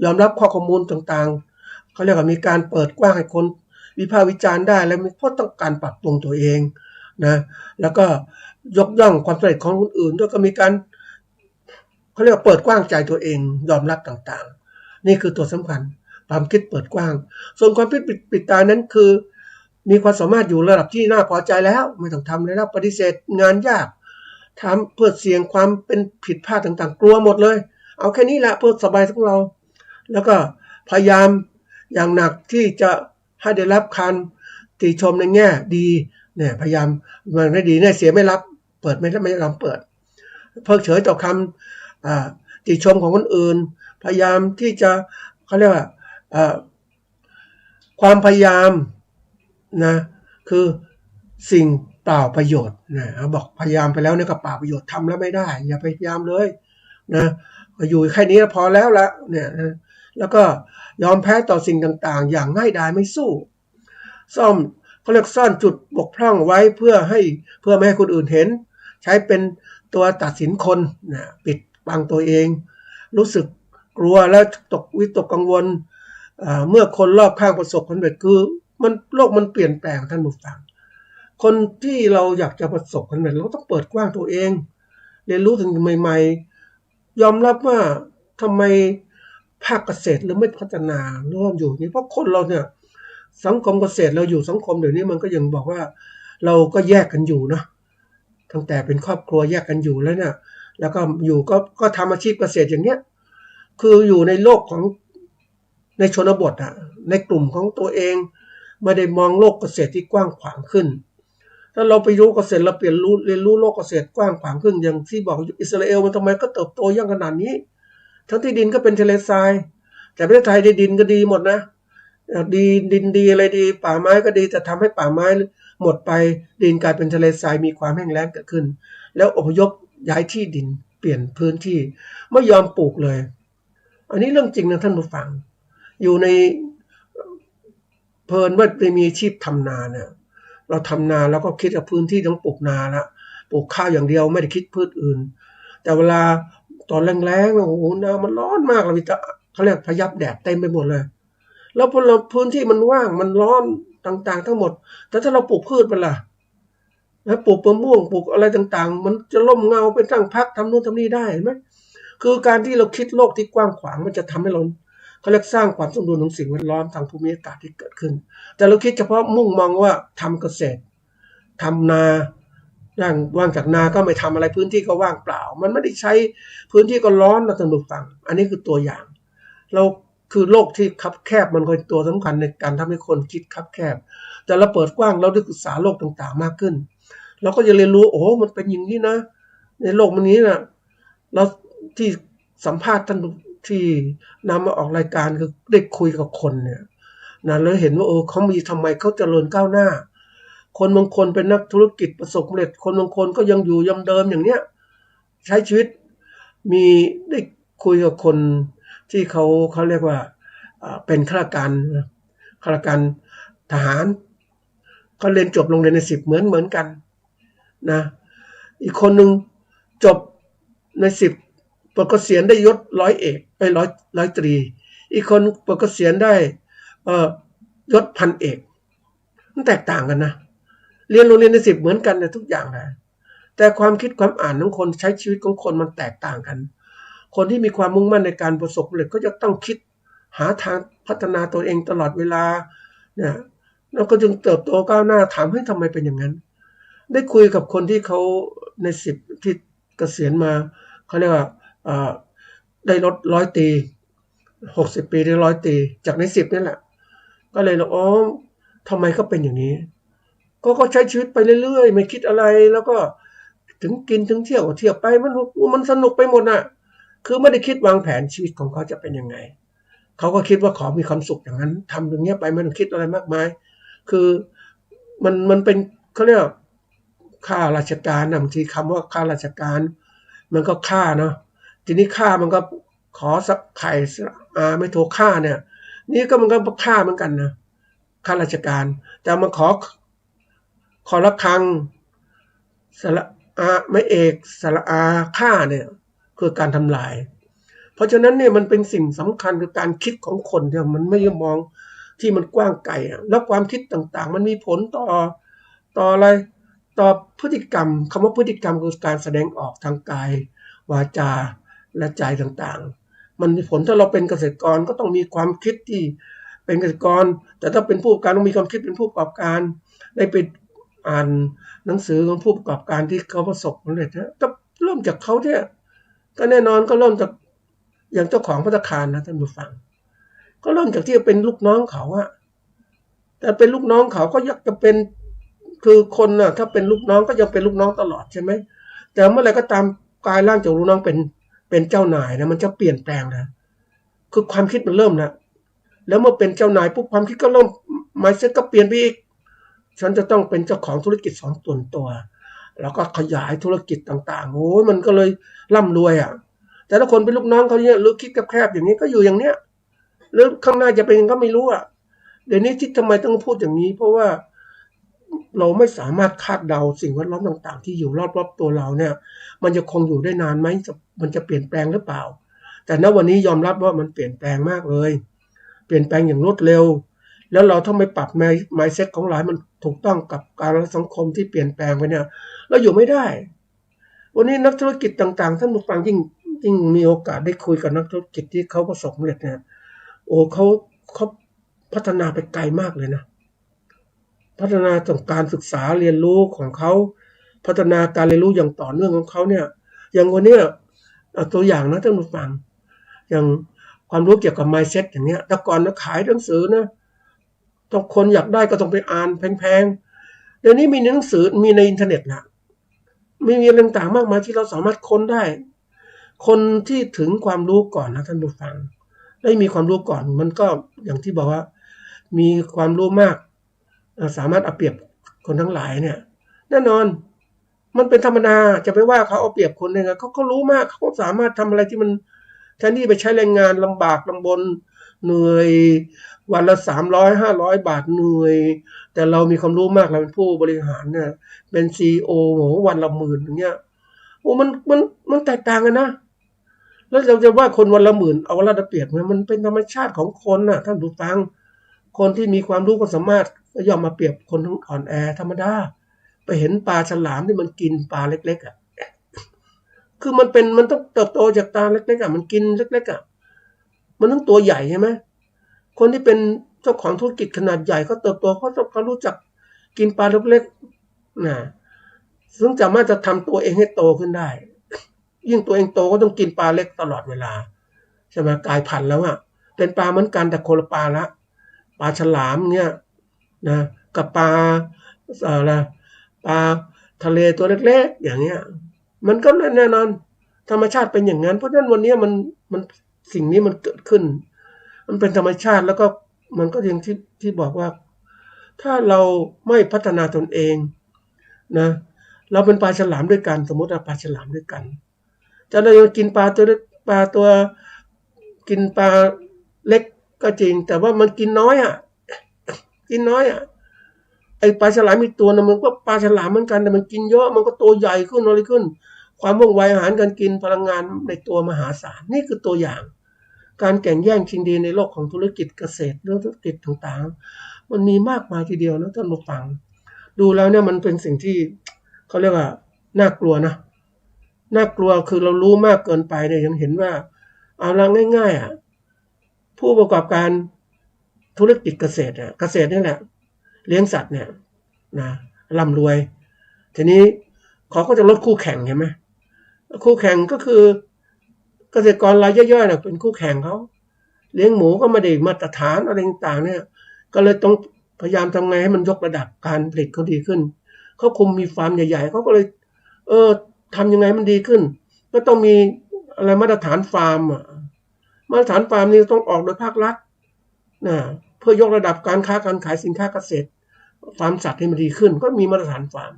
ยอมรับข้อมูลต่างๆเขาเรียกว่ามีการเปิดกว้างให้คน วิพากษ์วิจารณ์ได้แล้วเพราะต้องการปรับปรุงตัวเองนะแล้วก็ยกย่องความสำเร็จของคนอื่นด้วยก็มีการเขาเรียกว่าเปิดกว้างใจตัวเองยอมรับต่างๆนี่คือตัวสำคัญความคิดเปิดกว้างส่วนความคิดปิดตานั้นคือมีความสามารถอยู่ระดับที่น่าพอใจแล้วไม่ต้องทำเลยแล้วปฏิเสธงานยากทำเพื่อเสี่ยงความเป็นผิดพลาดต่างๆกลัวหมดเลยเอาแค่นี้แหละเพื่อสบายของเราแล้วก็พยายามอย่างหนักที่จะให้ได้รับการติชมในแง่ดีเนี่ยพยายามมันไม่ดีเนี่ยเสียไม่รับเปิดไม่รับเปิดเพิกเฉยต่อคำติชมของคนอื่นพยายามที่จะเขาเรียกว่าความพยายามนะคือสิ่งเปล่าประโยชน์นะบอกพยายามไปแล้วเนี่ยก็เปล่าประโยชน์ทำแล้วไม่ได้อย่าพยายามเลยนะอยู่แค่นี้พอแล้วละเนี่ยแล้วก็ยอมแพ้ต่อสิ่งต่างๆอย่างง่ายดายไม่สู้เขาเรียกซ่อนจุดบกพร่องไว้เพื่อไม่ให้คนอื่นเห็นใช้เป็นตัวตัดสินคนนะปิดบังตัวเองรู้สึกกลัวแล้ววิตกกังวลเมื่อคนรอบข้างประสบความสำเร็จคือโลกมันเปลี่ยนแปลงท่านผู้ฟังคนที่เราอยากจะประสบความสำเร็จเราต้องเปิดกว้างตัวเองเรียนรู้ถึงใหม่ๆยอมรับว่าทำไมภาคเกษตรหรือไม่พัฒนาร่วมอยู่นี่เพราะคนเราเนี่ยสังคมเกษตรเราอยู่สังคมเดี๋ยวนี้มันก็ยังบอกว่าเราก็แยกกันอยู่นะตั้งแต่เป็นครอบครัวแยกกันอยู่แล้วเนี่ยแล้วก็อยู่ก็ทำอาชีพเกษตรอย่างเนี้ยคืออยู่ในโลกของในชนบทในกลุ่มของตัวเองไม่ได้มองโลกเกษตรที่กว้างขวางขึ้นถ้าเราไปรู้เกษตรเราเรียนรู้โลกเกษตรกว้างขวางขึ้นอย่างที่บอกอิสราเอลมันทำไมก็เติบโตอย่างขนาดนี้ทั้งที่ดินก็เป็นทะเลทรายแต่ประเทศไทยดินก็ดีหมดนะดีดินดีอะไรดีป่าไม้ก็ดีแต่ทำให้ป่าไม้หมดไปดินกลายเป็นทะเลทรายมีความแห้งแล้งเกิดขึ้นแล้วอพยพย้ายที่ดินเปลี่ยนพื้นที่ไม่ยอมปลูกเลยอันนี้เรื่องจริงนะท่านผู้ฟังอยู่ในเพลินว่าไปมีอาชีพทำนาเนี่ยเราทำนาแล้วก็คิดกับพื้นที่ต้องปลูกนาละปลูกข้าวอย่างเดียวไม่ได้คิดพืชอื่นแต่เวลาตอนแรงๆโอ้โหนามันร้อนมากเราเขาเรียกพยับแดดเต็มไปหมดเลยแล้วพอเราพื้นที่มันว่างมันร้อนต่างๆทั้งหมดแต่ถ้าเราปลูกพืชมันล่ะแล้วปลูกมะม่วงปลูกอะไรต่างๆมันจะร่มเงาเป็นตั้งพักทำนู่นทำนี่ได้เห็นไหมคือการที่เราคิดโลกที่กว้างขวางมันจะทำให้เราเขาเรียกสร้างความสมดุลของสิ่งแวดล้อมทางภูมิอากาศที่เกิดขึ้นแต่เราคิดเฉพาะมุ่งมองว่าทำเกษตรทำนาว่างจากนาก็ไม่ทำอะไรพื้นที่ก็ว่างเปล่ามันไม่ได้ใช้พื้นที่ก็ร้อนนะท่านผู้ฟังอันนี้คือตัวอย่างเราคือโลกที่คับแคบมันเป็นตัวสำคัญในการทำให้คนคิดคับแคบแต่เราเปิดกว้างเราได้ศึกษาโลกต่างๆมากขึ้นเราก็จะเรียนรู้โอ้มันเป็นอย่างนี้นะในโลกมันนี้นะเราที่สัมภาษณ์ท่านที่นำมาออกรายการคือได้คุยกับคนเนี่ยนะแล้วเห็นว่าเขามีทำไมเขาเจริญก้าวหน้าคนบางคนเป็นนักธุรกิจประสบความสำเร็จคนบางคนก็ยังอยู่ยำเดิมอย่างเนี้ยใช้ชีวิตมีได้คุยกับคนที่เขาเรียกว่าเป็นข้าราชการทหารเขาเรียนจบโรงเรียนใน10เหมือนกันนะอีกคนหนึ่งจบใน10ปลดเกษียณได้ยศร้อยเอกร้อยตรีอีกคนปลดเกษียณได้ยศพันเอกมันแตกต่างกันนะเรียนโรงเรียนใน10เหมือนกันในทุกอย่างเลยแต่ความคิดความอ่านของคนใช้ชีวิตของคนมันแตกต่างกันคนที่มีความมุ่งมั่นในการประสบความสำเร็จก็จะต้องคิดหาทางพัฒนาตัวเองตลอดเวลาเนี่ยแล้วก็จึงเติบโตก้าวหน้าถามให้ทำไมเป็นอย่างนั้นได้คุยกับคนที่เขาใน10ที่เกษียณมาเขาเรียกว่าได้ลดร้อยตี60 ปีได้ร้อยตีจากใน10นี่แหละก็เลยทำไมเขาเป็นอย่างนี้ก็ใช้ชีวิตไปเรื่อยๆไม่คิดอะไรแล้วก็ถึงกินถึงเที่ยวไปมันสนุกไปหมดน่ะคือไม่ได้คิดวางแผนชีวิตของเขาจะเป็นยังไงเขาก็คิดว่าขอมีความสุขอย่างนั้นทำอย่างเงี้ยไปไม่ต้องคิดอะไรมากมายคือมันเป็นเขาเรียกข้าราชการบางทีคำว่าข้าราชการมันก็ฆ่าเนาะทีนี้ฆ่ามันก็ขอสักไข่ไม่โทรฆ่าเนี่ยนี่ก็มันก็ฆ่าเหมือนกันนะข้าราชการแต่มาขอละครังสระไม่เอกสระอาฆ่าเนี่ยคือการทำลายเพราะฉะนั้นเนี่ยมันเป็นสิ่งสำคัญคือการคิดของคนที่มันไม่ยอมมอง ที่มันกว้างไกลแล้วความคิดต่างๆมันมีผลต่ออะไรต่อพฤติกรรมคำว่าพฤติกรรมคือการแสดงออกทางกายวาจาและใจต่างๆมันมีผลถ้าเราเป็นเกษตรกรก็ต้องมีความคิดที่เป็นเกษตรกรแต่ถ้าเป็นผู้ประกอบการต้องมีความคิดเป็นผู้ประกอบการได้ไปอ่านหนังสือของผู้ประกอบการที่เขาประสบความสำเร็จนะก็เริ่มจากเขาเนี่ยก็แน่นอนก็เริ่มจากอย่างเจ้าของภัตตาคารนะท่านผู้ฟังก็เริ่มจากที่จะเป็นลูกน้องเขาอะแต่เป็นลูกน้องเขาก็อยากจะเป็นคือคนน่ะถ้าเป็นลูกน้องก็ยังเป็นลูกน้องตลอดใช่ไหมแต่เมื่อไหร่ก็ตามกลายร่างจากลูกน้องเป็นเจ้านายนะมันจะเปลี่ยนแปลงนะคือความคิดมันเริ่มนะแล้วเมื่อเป็นเจ้านายปุ๊บความคิดก็เริ่ม mindset ก็เปลี่ยนไปอีกฉันจะต้องเป็นเจ้าของธุรกิจของตัวแล้วก็ขยายธุรกิจต่างๆโอ้ยมันก็เลยร่ำรวยแต่ถ้าคนเป็นลูกน้องเขาเนี่ยหรือคิดแคบๆอย่างนี้ก็อยู่อย่างเนี้ยหรือข้างหน้าจะเป็นยังไงก็ไม่รู้เดี๋ยวนี้ที่ทำไมต้องพูดอย่างนี้เพราะว่าเราไม่สามารถคาดเดาสิ่งแวดล้อมต่างๆที่อยู่รอบๆตัวเราเนี่ยมันจะคงอยู่ได้นานไหมมันจะเปลี่ยนแปลงหรือเปล่าแต่ณวันนี้ยอมรับว่ามันเปลี่ยนแปลงมากเลยเปลี่ยนแปลงอย่างรวดเร็วแล้วเราถ้าไม่ปรับ mindset ของเราให้มันถูกต้องกับการสังคมที่เปลี่ยนแปลงไปเนี่ยเราอยู่ไม่ได้วันนี้นักธุรกิจต่างๆท่านผู้ฟังยิ่งมีโอกาสได้คุยกับนักธุรกิจที่เขาประสบความสำเร็จเนี่ยโอ้เขาพัฒนาไปไกลมากเลยนะพัฒนาจากการศึกษาเรียนรู้ของเขาพัฒนาการเรียนรู้อย่างต่อเนื่องของเขาเนี่ยอย่างวันนี้ตัวอย่างนะท่านผู้ฟังอย่างความรู้เกี่ยวกับ mindset อย่างเนี้ยแต่ก่อนนะขายหนังสือนะต้องคนอยากได้ก็ต้องไปอ่านแพงๆเดี๋ยวนี้มีหนังสือมีในอินเทอร์เน็ตนะมีอะไรต่างๆมากมายที่เราสามารถค้นได้คนที่ถึงความรู้ก่อนนะท่านผู้ฟังได้มีความรู้ก่อนมันก็อย่างที่บอกว่ามีความรู้มากสามารถเอาเปรียบคนทั้งหลายเนี่ยแน่นอนมันเป็นธรรมดาจะไปว่าเขาเอาเปรียบคนยังไงเขารู้มากเขาสามารถทำอะไรที่มันแทนที่ไปใช้แรงงานลำบากลำบนเหนื่อยวันละ300-500 บาทเหนื่อยแต่เรามีความรู้มากเราเป็นผู้บริหารเนี่ยเป็น CEO โหวันละหมื่นอย่างเงี้ยโอ้มันแตกต่างกันนะแล้วเราจะว่าคนวันละหมื่นเอาละได้เปรียบมันเป็นธรรมชาติของคนน่ะท่านผู้ฟังคนที่มีความรู้ความสามารถก็ย่อมมาเปรียบคนทั้งอ่อนแอธรรมดาไปเห็นปลาฉลามที่มันกินปลาเล็กๆคือมันต้องเติบโตจากตาเล็กๆมันกินเล็กๆมันต้องตัวใหญ่ใช่ไหมคนที่เป็นเจ้าของธุรกิจขนาดใหญ่เขาเติบโตเขารู้จักกินปลาเล็กๆนะซึ่งสามารถจะทำตัวเองให้โตขึ้นได้ยิ่งตัวเองโตก็ต้องกินปลาเล็กตลอดเวลาใช่ไหมกลายพันธุ์แล้วเป็นปลาเหมือนกันแต่คนละปลาละปลาฉลามเนี่ยนะกับปลาปลาทะเลตัวเล็กๆอย่างเงี้ยมันก็แน่นอนธรรมชาติเป็นอย่างนั้นเพราะฉะนั้นวันนี้มันสิ่งนี้มันเกิดขึ้นมันเป็นธรรมชาติแล้วก็มันก็อย่างที่บอกว่าถ้าเราไม่พัฒนาตนเองนะเราเป็นปลาฉลามด้วยกันสมมติว่าปลาฉลามด้วยกันจะเรากินปลาตัวกินปลาเล็กก็จริงแต่ว่ามันกินน้อยกินน้อยไอปลาฉลามมีตัวนึงมันก็ปลาฉลามเหมือนกันแต่มันกินเยอะมันก็ตัวใหญ่ขึ้นอะไรขึ้นความว่องไวอาหารการกินพลังงานในตัวมหาศาลนี่คือตัวอย่างการแข่งแย่งชิงดีในโลกของธุรกิจเกษตรหรือธุรกิจต่างๆมันมีมากมายทีเดียวนะท่านผู้ฟังดูแล้วเนี่ยมันเป็นสิ่งที่เขาเรียกว่าน่ากลัวนะน่ากลัวคือเรารู้มากเกินไปเนี่ยยังเห็นว่าเอาละง่ายๆผู้ประกอบการธุรกิจเกษตรนี่แหละเลี้ยงสัตว์เนี่ยนะร่ำรวยทีนี้เขาก็จะลดคู่แข่งใช่ไหมคู่แข่งก็คือเกษตรกรรายย่อยๆเป็นคู่แข่งเขาเลี้ยงหมูก็ไม่ได้มาตรฐานอะไรต่างๆเนี่ยก็เลยต้องพยายามทำไงให้มันยกระดับการผลิตเขาดีขึ้นเขาคุมมีฟาร์มใหญ่ๆเขาก็เลยทำยังไงมันดีขึ้นก็ต้องมีอะไรมาตรฐานฟาร์มมาตรฐานฟาร์มนี่ต้องออกโดยภาครัฐนะเพื่อยกระดับการค้าการขายสินค้าเกษตรฟาร์มสัตว์ให้มันดีขึ้นก็มีมาตรฐานฟาร์ม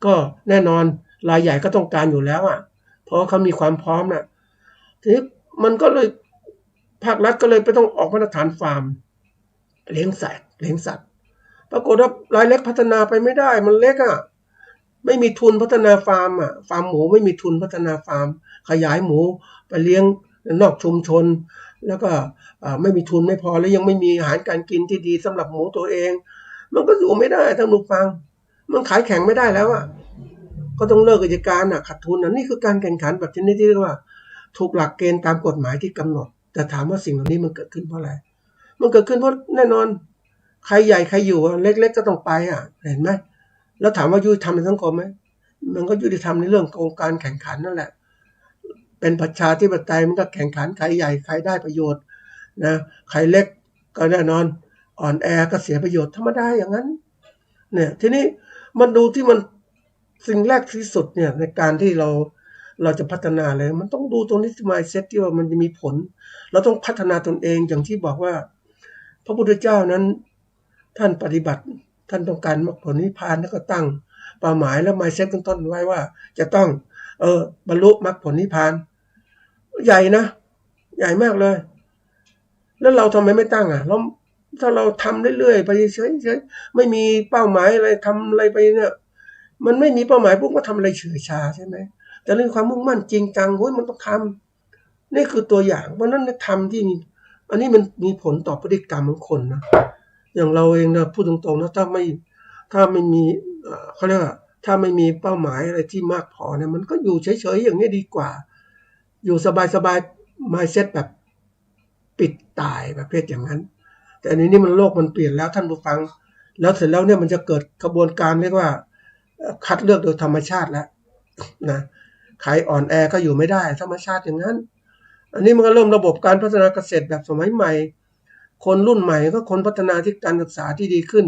ก็แน่นอนรายใหญ่ก็ต้องการอยู่แล้วเพราะเขามีความพร้อมทีนี้มันก็เลยภาครัฐก็เลยไปต้องออกมาตรฐานฟาร์มเลี้ยงสัตว์ปรากฏว่ารายเล็กพัฒนาไปไม่ได้มันเล็กไม่มีทุนพัฒนาฟาร์มฟาร์มหมูไม่มีทุนพัฒนาฟาร์มขยายหมูไปเลี้ยงนอกชุมชน แล้วก็ไม่มีทุนไม่พอแล้วยังไม่มีอาหารการกินที่ดีสำหรับหมูตัวเองมันก็อยู่ไม่ได้ท่านผู้ฟังมันขายแข่งไม่ได้แล้วอ่ะก็ต้องเลิกกิจการขาดทุนนี่คือการแข่งขันแบบชนิดที่เรียกว่าถูกหลักเกณฑ์ตามกฎหมายที่กำหนดแต่ถามว่าสิ่งเหล่านี้มันเกิดขึ้นเพราะอะไรมันเกิดขึ้นเพราะแน่นอนใครใหญ่ใครอยู่เล็กๆก็ต้องไปเห็นไหมแล้วถามว่ายุติธรรมในสังคมไหมมันก็ยุติธรรมในเรื่องของการแข่งขันนั่นแหละเป็นประชาธิปไตยมันก็แข่งขันใครใหญ่ใครได้ประโยชน์นะใครเล็กก็แน่นอนอ่อนแอก็เสียประโยชน์ธรรมดาอย่างนั้นเนี่ยทีนี้มันดูที่มันสิ่งแรกที่สุดเนี่ยในการที่เราจะพัฒนาเลยมันต้องดูตรงนี้ mindset ที่ว่ามันจะมีผลเราต้องพัฒนาตนเองอย่างที่บอกว่าพระพุทธเจ้านั้นท่านปฏิบัติท่านต้องการมรรคผลนิพพานแล้วก็ตั้งเป้าหมายแล้ว mindset ต้นไว้ว่าจะต้องบรรลุมรรคผลนิพพานใหญ่นะใหญ่มากเลยแล้วเราทำไมไม่ตั้งเราถ้าเราทำเรื่อยๆไปเฉยๆไม่มีเป้าหมายอะไรทำอะไรไปเนี่ยมันไม่มีเป้าหมายพวกก็ทำอะไรเฉยชาใช่ไหมแต่เรื่องความมุ่งมั่นจริงจังมันต้องทำนี่คือตัวอย่างเพราะนั้นทำที่อันนี้มันมีผลต่อพฤติกรรมของคนนะอย่างเราเองนะพูดตรงๆนะถ้าไม่มีเขาเรียกว่าถ้าไม่มีเป้าหมายอะไรที่มากพอเนี่ยมันก็อยู่เฉยๆอย่างนี้ดีกว่าอยู่สบายๆ mindset แบบปิดตายประเภทอย่างนั้นแต่อันนี้มันโลกมันเปลี่ยนแล้วท่านผู้ฟังแล้วเสร็จแล้วเนี่ยมันจะเกิดกระบวนการเรียกว่าคัดเลือกโดยธรรมชาติแล้วนะใครอ่อนแอก็อยู่ไม่ได้ธรรมชาติอย่างนั้นอันนี้มันก็เริ่มระบบการพัฒนาเกษตรแบบสมัยใหม่คนรุ่นใหม่ก็คนพัฒนาที่การศึกษาที่ดีขึ้น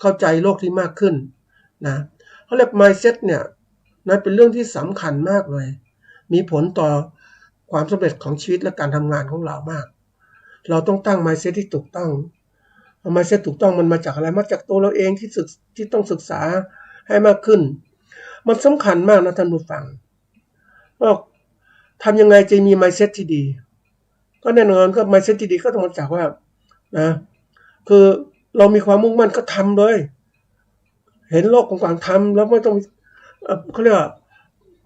เข้าใจโลกที่มากขึ้นนะเขาเรียก mindset เนี่ยนะเป็นเรื่องที่สำคัญมากเลยมีผลต่อความสำเร็จของชีวิตและการทำงานของเรามากเราต้องตั้ง mindset ที่ถูกต้อง mindset ถูกต้องมันมาจากอะไรมาจากตัวเราเองที่ต้องศึกษาให้มากขึ้นมันสำคัญมากนะท่านผู้ฟังว่าทำยังไงจะมี mindset ที่ดีก็แน่นอนก็ mindset ที่ดีก็ต้องมาจากว่านะคือเรามีความมุ่งมั่นก็ทำเลยเห็นโลกกว้างๆทำแล้วไม่ต้องเขาเรียกว่า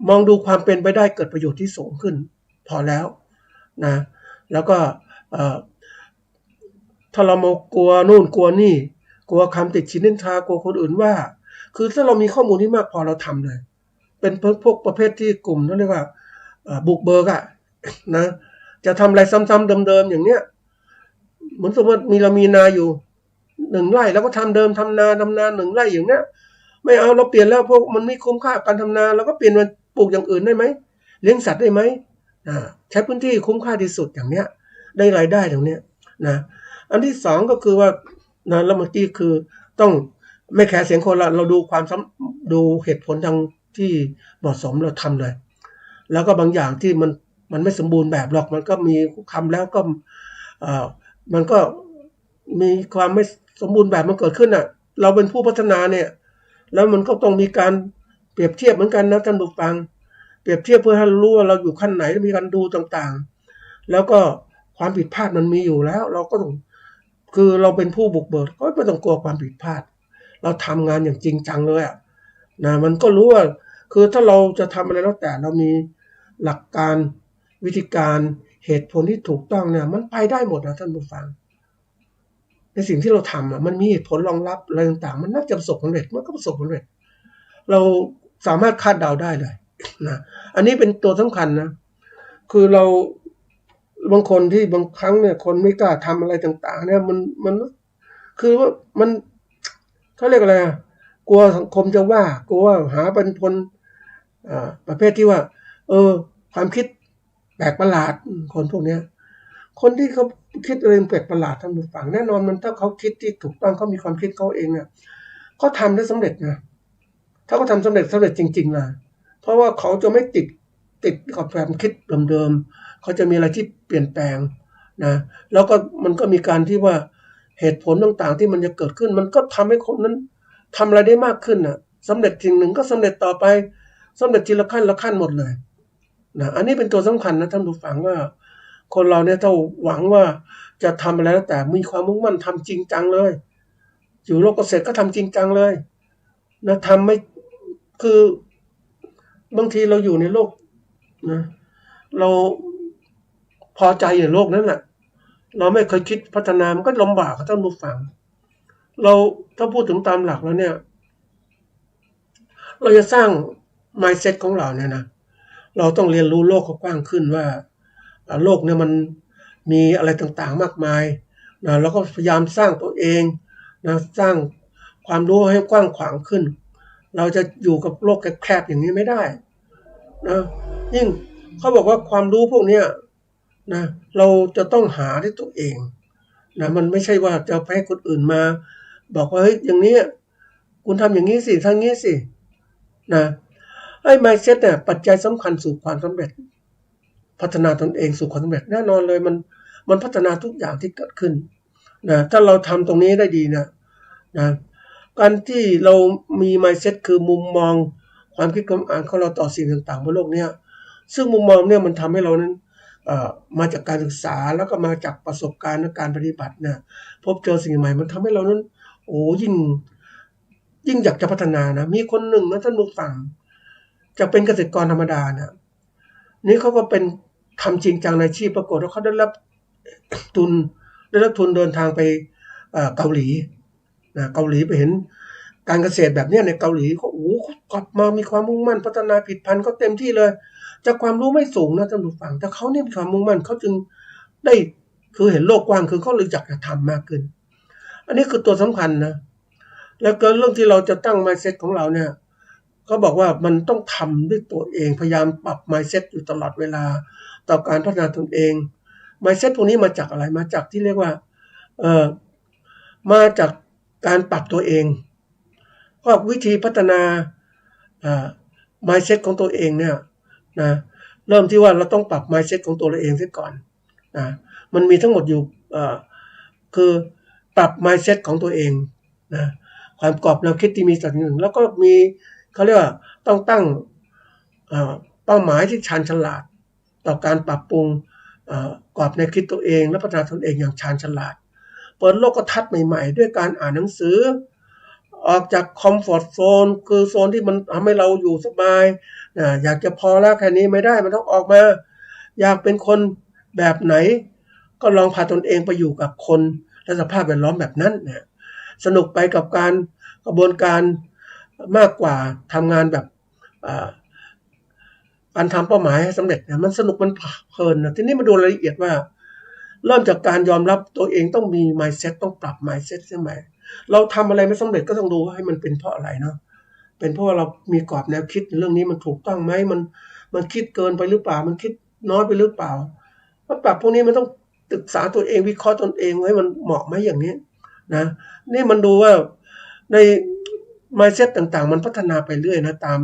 มองดูความเป็นไปได้เกิดประโยชน์ที่สูงขึ้นพอแล้วนะแล้วก็ถ้าเรามากลัวนู่นกลัวนี่กลัวคำติดชินนินทากลัวคนอื่นว่าคือถ้าเรามีข้อมูลที่มากพอเราทำเลยเป็นพวกประเภทที่กลุ่มนั่นเรียกว่าบุกเบิกนะจะทำอะไรซ้ำๆเดิมๆอย่างเนี้ยเหมือนสมมติเรามีนาอยู่1 ไร่แล้วก็ทำเดิมทำนา1 ไร่อย่างเนี้ยไม่เอาเราเปลี่ยนแล้วพวกมันไม่คุ้มค่าการทำนาเราก็เปลี่ยนมาปลูกอย่างอื่นได้ไหมเลี้ยงสัตว์ได้ไหมใช้พื้นที่คุ้มค่าที่สุดอย่างเนี้ยได้รายได้ตรงเนี้ยนะอันที่สองก็คือว่านะแล้วเมื่อกี้คือต้องไม่แคร์เสียงคนเราดูเหตุผลทางที่เหมาะสมเราทำเลยแล้วก็บางอย่างที่มันไม่สมบูรณ์แบบหรอกมันก็มีคำแล้วก็มันก็มีความไม่สมบูรณ์แบบมันเกิดขึ้นเราเป็นผู้พัฒนาเนี่ยแล้วมันก็ต้องมีการเปรียบเทียบเหมือนกันนะท่านผู้ฟังเปรียบเทียบเพื่อให้รู้ว่าเราอยู่ขั้นไหนมีการดูต่างๆแล้วก็ความผิดพลาดมันมีอยู่แล้วเราก็ต้องคือเราเป็นผู้บุกเบิกก็ไม่ต้องกลัวความผิดพลาดเราทำงานอย่างจริงจังเลยนะมันก็รู้ว่าคือถ้าเราจะทำอะไรแล้วแต่เรามีหลักการวิธีการเหตุผลที่ถูกต้องเนี่ยมันไปได้หมดนะท่านผู้ฟังในสิ่งที่เราทำมันมีเหตุผลรองรับอะไรต่างๆมันน่าจะประสบผลสำเร็จมันก็ประสบผลสำเร็จเราสามารถคาดเดาได้เลยนะอันนี้เป็นตัวสำคัญนะคือเราบางคนที่บางครั้งเนี่ยคนไม่กล้าทำอะไรต่างๆเนี่ยมันคือว่ามันเขาเรียกอะไรกลัวสังคมจะว่ากลัวหาเป็นคนประเภทที่ว่าความคิดแปลกประหลาดคนพวกนี้คนที่เขาคิดอะไรแปลกประหลาดท่านผู้ฟังแน่นอนมันถ้าเขาคิดที่ถูกต้องเขามีความคิดเขาเองเนี่ยเขาทำได้สำเร็จนะถ้าเขาทำสำเร็จจริงๆนะเพราะว่าเขาจะไม่ติดกับความคิดเดิมๆเขาจะมีอะไรที่เปลี่ยนแปลงนะแล้วก็มันก็มีการที่ว่าเหตุผลต่างๆที่มันจะเกิดขึ้นมันก็ทำให้คนนั้นทำอะไรได้มากขึ้นสำเร็จสิ่งหนึ่งก็สำเร็จต่อไปสำเร็จทีละขั้นหมดเลยนะอันนี้เป็นตัวสำคัญนะท่านผู้ฟังว่าคนเราเนี่ยถ้าหวังว่าจะทำอะไรแล้วแต่มีความมุ่งมั่นทำจริงจังเลยอยู่โลกเกษตรก็ทำจริงจังเลยนะทำไม่คือบางทีเราอยู่ในโลกนะเราพอใจในโลกนั้นแหละ เราไม่เคยคิดพัฒนามันก็ลำบากครับท่านผู้ฟังเราถ้าพูดถึงตามหลักแล้วเนี่ยเราจะสร้าง mindset ของเราเนี่ยนะเราต้องเรียนรู้โลกกว้างขึ้นว่าโลกเนี่ยมันมีอะไรต่างๆมากมายนะแล้วก็พยายามสร้างตัวเองนะสร้างความรู้ให้กว้างขวางขึ้นเราจะอยู่กับโลกแคบๆอย่างนี้ไม่ได้นะยิ่งเขาบอกว่าความรู้พวกนี้นะเราจะต้องหาด้วยตัวเองนะมันไม่ใช่ว่าจะไปให้คนอื่นมาบอกว่าเฮ้ยอย่างนี้คุณทำอย่างนี้สิทำอย่างนี้สินะไอ้ mindset เนี่ยปัจจัยสำคัญสู่ความสำเร็จพัฒนาตนเองสู่ความสำเร็จแน่นอนเลยมันพัฒนาทุกอย่างที่เกิดขึ้นนะถ้าเราทำตรงนี้ได้ดีนะการที่เรามี mindset คือมุมมองความคิดความอ่านของเราต่อสิ่งต่างๆบนโลกนี้ซึ่งมุมมองเนี่ยมันทำให้เรานั้นมาจากการศึกษาแล้วก็มาจากประสบการณ์และการปฏิบัตินะพบเจอสิ่งใหม่มันทำให้เรานั้นโอ้ยิ่งอยากจะพัฒนานะมีคนหนึ่งนะท่านผู้ฟังจะเป็นเกษตรกรธรรมดานะนี่เขาก็เป็นทำจริงจังในอาชีพปรากฏว่าเขาได้รับทุนเดินทางไปเกาหลีนะเกาหลีไปเห็นการเกษตรแบบนี้ในเกาหลีเขากลับมามีความมุ่งมั่นพัฒนาผลิตภัณฑ์ก็เต็มที่เลยจากความรู้ไม่สูงนะท่านผู้ฟังแต่เขาเนี่ยมีความมุ่งมั่นเขาจึงได้คือเห็นโลกกว้างคือเขาเลยอยากจะทำมากขึ้นอันนี้คือตัวสำคัญนะแล้วก็เรื่องที่เราจะตั้ง mindset ของเราเนี่ยเขาบอกว่ามันต้องทำด้วยตัวเองพยายามปรับ mindset อยู่ตลอดเวลาต่อการพัฒนาตนเอง mindset พวกนี้มาจากอะไรมาจากที่เรียกว่ามาจากการปรับตัวเองก็วิธีพัฒนาmindset ของตัวเองเนี่ยนะเริ่มที่ว่าเราต้องปรับ mindset ของตัวเราเองเสียก่อนนะมันมีทั้งหมดอยู่คือปรับ mindset ของตัวเองนะความกรอบแนวคิดที่มีสักหนึ่งแล้วก็มีเขาเรียกว่าต้องตั้งเป้าหมายที่ชาญฉลาดต่อการปรับปรุงกรอบแนวคิดตัวเองและพัฒนาตนเองอย่างชาญฉลาดเปิดโลกทัศน์ใหม่ๆด้วยการอ่านหนังสือออกจากคอมฟอร์ตโซนคือโซนที่มันทำให้เราอยู่สบายอยากจะพอแล้วแค่นี้ไม่ได้มันต้องออกมาอยากเป็นคนแบบไหนก็ลองพาตนเองไปอยู่กับคนและสภาพแวดล้อมแบบนั้นนะสนุกไปกับกระบวนการมากกว่าทำงานแบบการทำเป้าหมายให้สำเร็จเนี่ยมันสนุกมันเพลินนะทีนี้มาดูรายละเอียดว่าเริ่มจากการยอมรับตัวเองต้องมี mindset ต้องปรับ mindset ใช่ไหมเราทำอะไรไม่สำเร็จก็ต้องดูว่าให้มันเป็นเพราะอะไรเนาะเป็นเพราะว่าเรามีกรอบแนวคิดเรื่องนี้มันถูกต้องไหมมันคิดเกินไปหรือเปล่ามันคิดน้อยไปหรือเปล่าปรับพวกนี้มันต้องศึกษาตัวเองวิเคราะห์ตนเองไว้มันเหมาะไหมอย่างนี้นะนี่มันดูว่าใน mindset ต่างๆมันพัฒนาไปเรื่อยนะตาม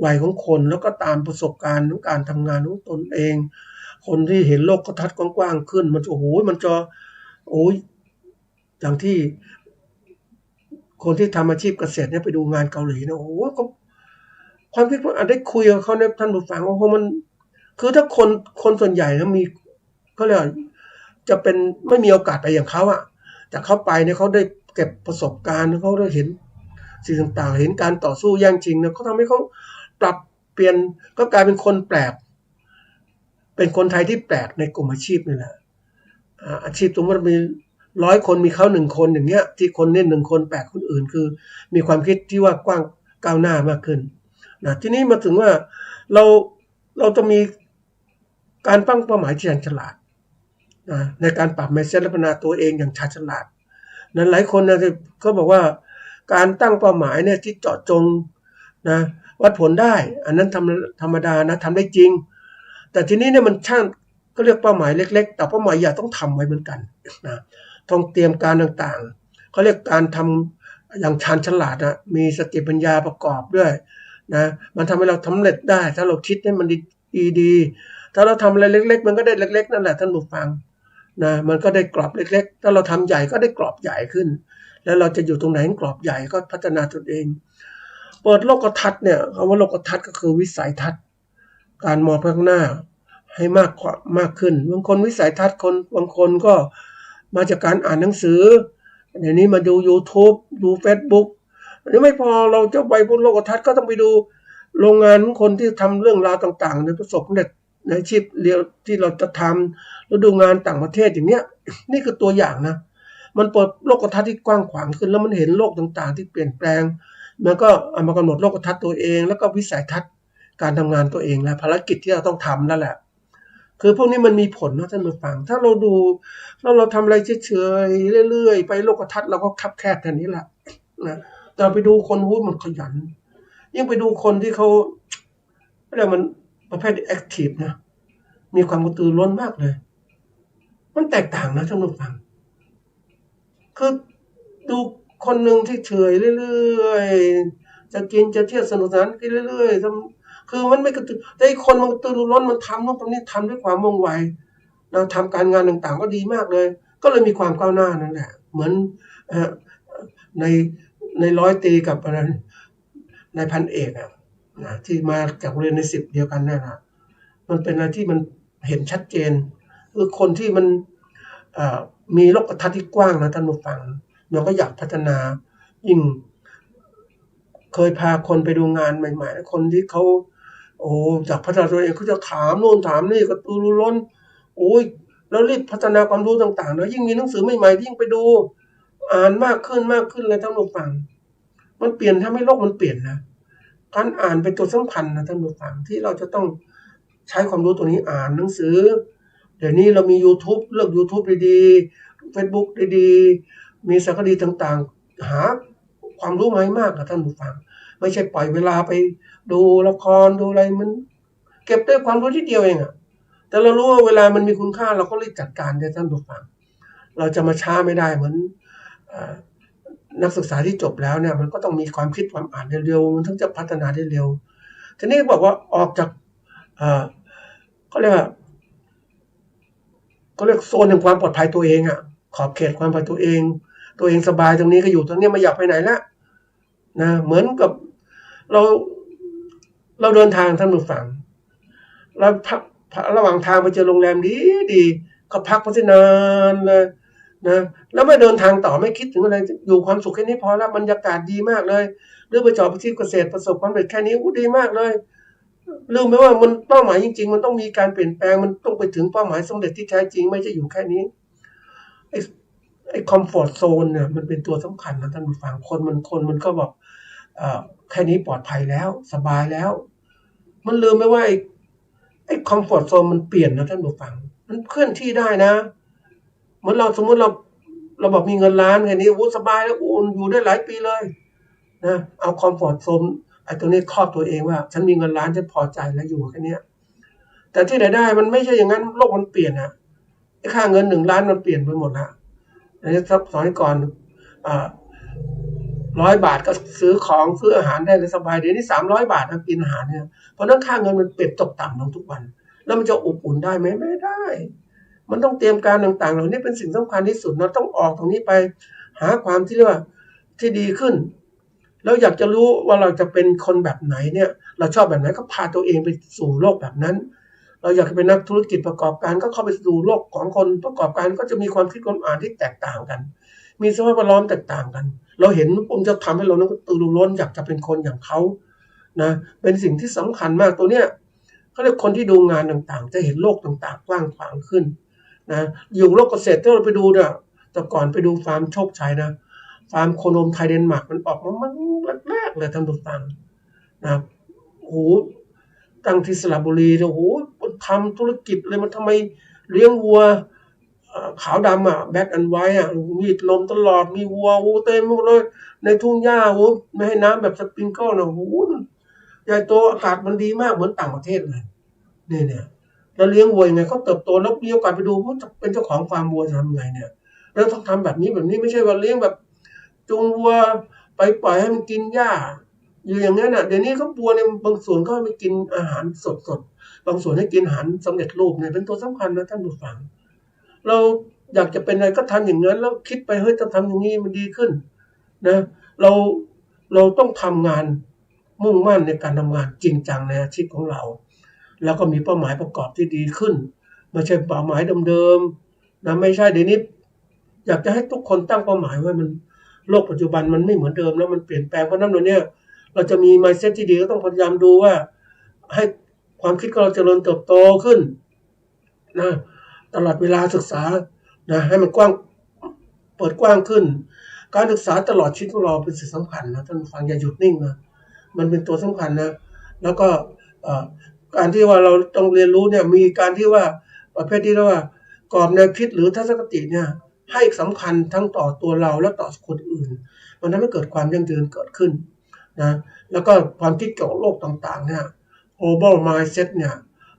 วัยของคนแล้วก็ตามประสบการณ์ของการทำงานของตนเองคนที่เห็นโลกทัศน์กว้างๆขึ้นมันมันจะอย่างที่คนที่ทำอาชีพเกษตรเนี่ยไปดูงานเกาหลีนะความคิดว่าได้คุยกับเขาเนี่ยท่านผู้ฟังว่ามันคือถ้าคนส่วนใหญ่นะมีเขาเรียกจะเป็นไม่มีโอกาสไปอย่างเขาอ่ะแต่เขาไปเนี่ยเขาได้เก็บประสบการณ์เขาได้เห็นสิ่งต่างๆเห็นการต่อสู้แย่งชิงเนี่ยเขาทำให้เขาปรับเปลี่ยนก็กลายเป็นคนแปลกเป็นคนไทยที่แปลกในกลุ่มอาชีพนี่แหละอาชีพสมมติมี100 คนมีเขา1 คนอย่างเงี้ยที่คนเนี่ย1 คนแปลกคนอื่นคือมีความคิดที่ว่ากว้างก้าวหน้ามากขึ้นนะทีนี้มาถึงว่าเราจะมีการตั้งเป้าหมายที่ฉลาดในการปรับ mindset และพัฒนาตัวเองอย่างชาญฉลาดนั้นหลายคนนะเขาบอกว่าการตั้งเป้าหมายเนี่ยที่เจาะจงนะวัดผลได้อันนั้นธรรมดานะทำได้จริงแต่ทีนี้เนี่ยมันช่างก็เรียกเป้าหมายเล็กๆแต่เป้าหมายใหญ่ต้องทำไว้เหมือนกันนะต้องเตรียมการต่างๆเขาเรียกการทำอย่างชาญฉลาดนะมีสติปัญญาประกอบด้วยนะมันทำให้เราสำเร็จได้ถ้าเราคิดให้มันดีถ้าเราทำอะไรเล็กๆมันก็ได้เล็กๆนั่นแหละท่านผู้ฟังนะมันก็ได้กรอบเล็กๆถ้าเราทำใหญ่ก็ได้กรอบใหญ่ขึ้นแล้วเราจะอยู่ตรงไหนกรอบใหญ่ก็พัฒนาตนเองเปิดโลกทัศน์เนี่ยคำว่าโลกทัศน์ก็คือวิสัยทัศน์การมองไปข้างหน้าให้มากขึ้นบางคนวิสัยทัศน์บางคนก็มาจากการอ่านหนังสือเดี๋ยวนี้มาดู YouTube ดู Facebook อันนี้ไม่พอเราจะไปบนโลกทัศน์ก็ต้องไปดูโรงงานของคนที่ทำเรื่องราวต่างๆในประสบความสำเร็จ ในอาชีพเรียวที่เราจะทำแล้วดูงานต่างประเทศอย่างเนี้ยนี่คือตัวอย่างนะมันเปิดโลกทัศน์ที่กว้างขวางขึ้นแล้วมันเห็นโลกต่างๆที่เปลี่ยนแปลงมันก็เอามากำหนดโลกทัศน์ตัวเองแล้วก็วิสัยทัศน์การทำงานตัวเองและภารกิจที่เราต้องทำนั่นแหละคือพวกนี้มันมีผลนะท่านผู้ฟังถ้าเราดูแล้วเราทำอะไรเฉยๆเรื่อยๆไปโลกทัศน์เราก็คับแคบแค่นี้แหละนะแต่ไปดูคนมันขยันยิ่งไปดูคนที่เขาเรียกมันประเภทแอคทีฟนะมีความกระตือรือร้นมากเลยมันแตกต่างนะท่านผู้ฟังคือดูคนหนึ่งที่เฉยเรื่อยๆจะกินจะเที่ยวสนุกสนานกินเรื่อยๆคือมันไม่กระตือแต่อีกคนมันกระตือรือร้นมันทำโน่นทำนี่ทำด้วยความว่องไวเราทำการงานต่างๆก็ดีมากเลยก็เลยมีความก้าวหน้านั่นแหละเหมือนในร้อยตีกับอะไรในพันเอกนะที่มาจากเรียนใน10เดียวกันนั่นนะมันเป็นอะไรที่มันเห็นชัดเจนคือคนที่มันมีโลกทัศน์ที่กว้างนะท่านผู้ฟังเราก็อยากพัฒนายิ่งเคยพาคนไปดูงานใหม่ๆคนที่เขาจากพัฒนาตัวเองเขาจะถามโน่นถามนี่กระตือรือร้นแล้วรีบพัฒนาความรู้ต่างๆแล้วยิ่งมีหนังสือใหม่ๆยิ่งไปดูอ่านมากขึ้นเลยท่านผู้ฟังมันเปลี่ยนทำให้โลกมันเปลี่ยนนะการอ่านเป็นตัวสำคัญนะท่านผู้ฟังที่เราจะต้องใช้ความรู้ตัวนี้อ่านหนังสือเดี๋ยวนี้เรามี YouTube เลือก YouTube ดีๆ Facebook ดีๆมีสารคดีต่างๆหาความรู้มาให้มากนะท่านผู้ฟังไม่ใช่ปล่อยเวลาไปดูละครดูอะไรมันเก็บได้ความรู้ที่เดียวเองอะแต่เรารู้ว่าเวลามันมีคุณค่าเราก็รีบจัดการได้ท่านผู้ฟังเราจะมาช้าไม่ได้เหมือนนักศึกษาที่จบแล้วเนี่ยมันก็ต้องมีความคิดความอ่านเร็วๆมันถึงจะพัฒนาได้เร็วทีนี้บอกว่าออกจากเขาเรียกโซนแห่งความปลอดภัยตัวเองอ่ะขอบเขตความปลอดภัยตัวเองสบายตรงนี้ก็อยู่ตรงนี้ไม่อยากไปไหนละนะเหมือนกับเราเดินทางท่านผู้ฟังเราพักระหว่างทางไปเจอโรงแรมดีก็พักไปนานเลยนะแล้วไม่เดินทางต่อไม่คิดถึงอะไรอยู่ความสุขแค่นี้พอแล้วบรรยากาศดีมากเลยหรือไปจอดที่เกษตรประสบความสำเร็จแค่นี้ดีมากเลยลืมไปว่ามันเป้าหมายจริงๆมันต้องมีการเปลี่ยนแปลงมันต้องไปถึงเป้าหมายสำเร็จที่แท้จริงไม่ใช่อยู่แค่นี้ไอ้คอมฟอร์ตโซนเนี่ยมันเป็นตัวสำคัญนะท่านผู้ฟังคนมันก็บอกแค่นี้ปลอดภัยแล้วสบายแล้วมันลืมไปว่าไอ้คอมฟอร์ตโซนมันเปลี่ยนนะท่านผู้ฟังมันเคลื่อนที่ได้นะเหมือนเราสมมติเราบอกมีเงินล้านแค่นี้สบายแล้วอยู่ได้หลายปีเลยนะเอาคอมฟอร์ตโซนไอ้ตัวนี้ครอบตัวเองว่าฉันมีเงินล้านฉันพอใจแล้วอยู่แค่นี้แต่ที่ไหนได้มันไม่ใช่อย่างนั้นโลกมันเปลี่ยนนะไอ้ค่าเงิน1 ล้านมันเปลี่ยนไปหมดละอันนี้สมัยก่อน100 บาทก็ซื้อของซื้ออาหารได้เลยสบายเดี๋ยวนี้300 บาทนะกินอาหารเนี่ยเพราะนั้นค่าเงินมันเปลี่ยนตกต่ำลงทุกวันแล้วมันจะอบอุ่นได้ไหมไม่ได้มันต้องเตรียมการต่างๆเหล่านี้เป็นสิ่งสำคัญที่สุดเราต้องออกตรงนี้ไปหาความที่เรียกว่าที่ดีขึ้นแล้วอยากจะรู้ว่าเราจะเป็นคนแบบไหนเนี่ยเราชอบแบบไหนก็พาตัวเองไปสู่โลกแบบนั้นเราอยากเป็นนักธุรกิจประกอบการก็เข้าไปสู่โลกของคนประกอบการก็จะมีความคิดความอ่านที่แตกต่างกันมีสภาพแวดล้อมแตกต่างกันเราเห็นปุ่มจะทำให้เรานั้นตื่นรู้ล้นอยากจะเป็นคนอย่างเขานะเป็นสิ่งที่สำคัญมากตัวเนี้ยเขาเรียกคนที่ดูงานต่างๆจะเห็นโลกต่างๆกว้างขวางขึ้นนะอยู่โลกเกษตรที่เราไปดูเนี่ยแต่ก่อนไปดูฟาร์มโชคชัยนะฟาร์มโคนมไทยเดนมาร์กมันออกมามันแรกๆเลยท่านผู้ฟังนะตั้งที่สระบุรีโอ้โหทำธุรกิจเลยมันทำไมเลี้ยงวัวขาวดำแบ็คแอนด์ไวท์มีลมตลอดมีวัวเต็มหมดเลยในทุ่งหญ้าไม่ให้น้ำแบบสปริงเกิลนะใหญ่โตอากาศมันดีมากเหมือนต่างประเทศเลยเนี่ยแล้วเลี้ยงวัวยังไงเขาเติบโตแล้วมีโอกาสไปดูว่าจะเป็นเจ้าของฟาร์มวัวจะทำไงเนี่ยแล้วต้องทำแบบนี้ไม่ใช่ว่าเลี้ยงแบบจูงวัวไปปล่อยให้มันกินหญ้าอยู่อย่างนั้นเดี๋ยวนี้เขาวัวเนี่ยบางส่วนก็ไม่กินอาหารสดบางส่วนให้กินอาหารสำเร็จรูปเนี่ยเป็นตัวสำคัญนะท่านผู้ฟังเราอยากจะเป็นอะไรก็ทำอย่างนั้นแล้วคิดไปจะทำอย่างนี้มันดีขึ้นนะเราต้องทำงานมุ่งมั่นในการทำงานจริงจังในอาชีพของเราแล้วก็มีเป้าหมายประกอบที่ดีขึ้นไม่ใช่เป้าหมายเดิมๆนะไม่ใช่เดี๋ยวนี้อยากจะให้ทุกคนตั้งเป้าหมายว่ามันโลกปัจจุบันมันไม่เหมือนเดิมแล้วมันเปลี่ยนแปลงเพราะนั้นเนี่ยเราจะมี mindset ที่ดีก็ต้องพยายามดูว่าให้ ความคิดของเราเจริญเติบโตขึ้นนะตลอดเวลาศึกษานะให้มันกว้างเปิดกว้างขึ้นการศึกษาตลอดชีวิตของเราเป็นสิ่งสำคัญนะท่านฟังอย่าหยุดนิ่งนะมันเป็นตัวสำคัญนะแล้วก็การที่ว่าเราต้องเรียนรู้เนี่ยมีการที่ว่าประเภทที่เรียกว่ากรอบแนวคิดหรือทัศนคติเนี่ยให้สำคัญทั้งต่อตัวเราและต่อคนอื่นมันทำให้เกิดความยั่งยืนเกิดขึ้นนะแล้วก็ความคิดเกี่ยวกับโลกต่างๆเนี่ย global mindset เนี่ย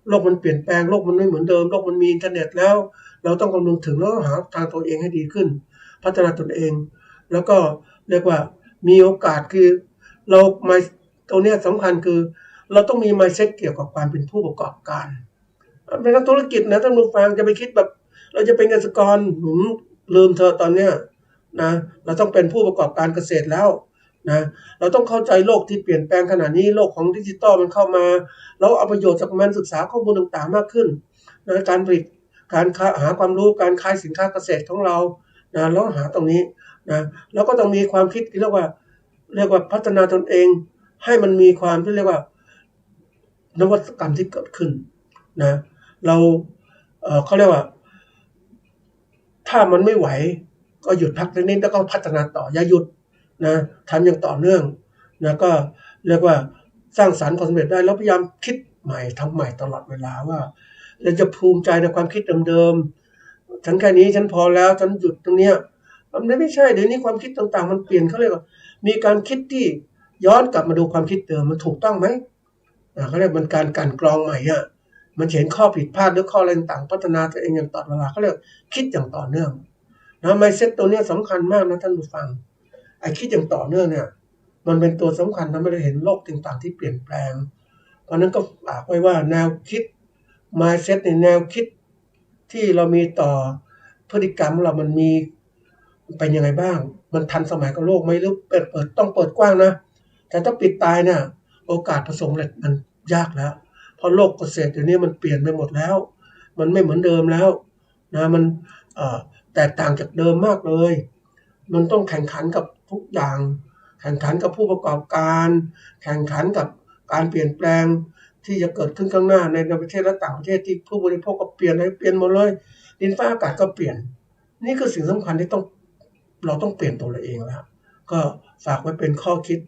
โลกมันเปลี่ยนแปลงโลกมันไม่เหมือนเดิมโลกมันมีอินเทอร์เน็ตแล้วเราต้องคำนึงถึงแล้วหาทางตัวเองให้ดีขึ้นพัฒนาตนเองแล้วก็เรียกว่ามีโอกาสคือเราตัวนี้สำคัญคือเราต้องมี mindset เกี่ยวกับความเป็นผู้ประกอบการเป็นนักธุรกิจนะท่านผู้ฟังจะไปคิดแบบเราจะเป็นเกษตรกรลืมเธอตอนเนี้ยนะเราต้องเป็นผู้ประกอบการเกษตรแล้วนะเราต้องเข้าใจโลกที่เปลี่ยนแปลงขนาดนี้โลกของดิจิตอลมันเข้ามาเราเอาประโยชน์จากมันศึกษาข้อมูลต่างๆมากขึ้นนะการผลิตการหาความรู้การขายสินค้าเกษตรของเรานะแล้วหาตรงนี้นะแล้วก็ต้องมีความคิดที่เรียกว่าพัฒนาตนเองให้มันมีความที่เรียกว่านวัตกรรมที่เกิดขึ้นนะเราเขาเรียกว่าถ้ามันไม่ไหวก็หยุดพักนิดแล้วก็พัฒนาต่ออย่าหยุดนะทำอย่างต่อเนื่องนะก็เรียกว่าสร้างสรรค์ความสำเร็จได้แล้วพยายามคิดใหม่ทำใหม่ตลอดเวลาว่าเราจะภูมิใจในความคิดเดิมๆฉันแค่นี้ฉันพอแล้วฉันหยุดตรงเนี้ยมันไม่ใช่เดี๋ยวนี้ความคิดต่างๆมันเปลี่ยนเขาเรียกว่ามีการคิดที่ย้อนกลับมาดูความคิดเดิมมันถูกต้องไหมเขาเรียกมันการกลั่นกรองใหม่อ่ะมันเห็นข้อผิดพลาดหรือข้ออะไรต่างพัฒนาตัวเองอย่างต่อเวลาเขาเรียกคิดอย่างต่อเนื่องนะmindsetตัวนี้สำคัญมากนะท่านผู้ฟังไอ้คิดอย่างต่อเนื่องเนี่ยมันเป็นตัวสำคัญทำให้เราเห็นโลกต่างๆที่เปลี่ยนแปลงเพราะนั้นก็ฝากไว้ว่าแนวคิด mindset ในแนวคิดที่เรามีต่อพฤติกรรมเรามันมีเป็นยังไงบ้างมันทันสมัยกับโลกไหมหรือต้องเปิดกว้างนะแต่ถ้าปิดตายเนี่ยโอกาสประสบความสำเร็จมันยากแล้วเพราะโลกเกษตรเดี๋ยวนี้มันเปลี่ยนไปหมดแล้วมันไม่เหมือนเดิมแล้วนะมันแตกต่างจากเดิมมากเลยมันต้องแข่งขันกับทุกอย่างแข่งขันกับผู้ประกอบการแข่งขันกับการเปลี่ยนแปลงที่จะเกิดขึ้นข้างหน้าในประเทศและต่างประเทศที่ผู้บริโภคก็เปลี่ยนหมดเลยดินฟ้าอากาศก็เปลี่ยนนี่คือสิ่งสำคัญที่เราต้องเปลี่ยนตัวเราเองแล้วก็ฝากไว้เป็นข้อคิด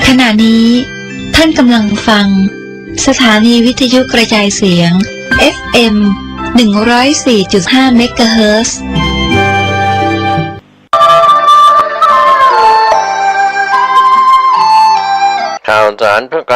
ขณะนี้ท่านกำลังฟังสถานีวิทยุกระจายเสียง FM 104.5 เมกะเฮิรตซ์ข่าวสารเพื่อการ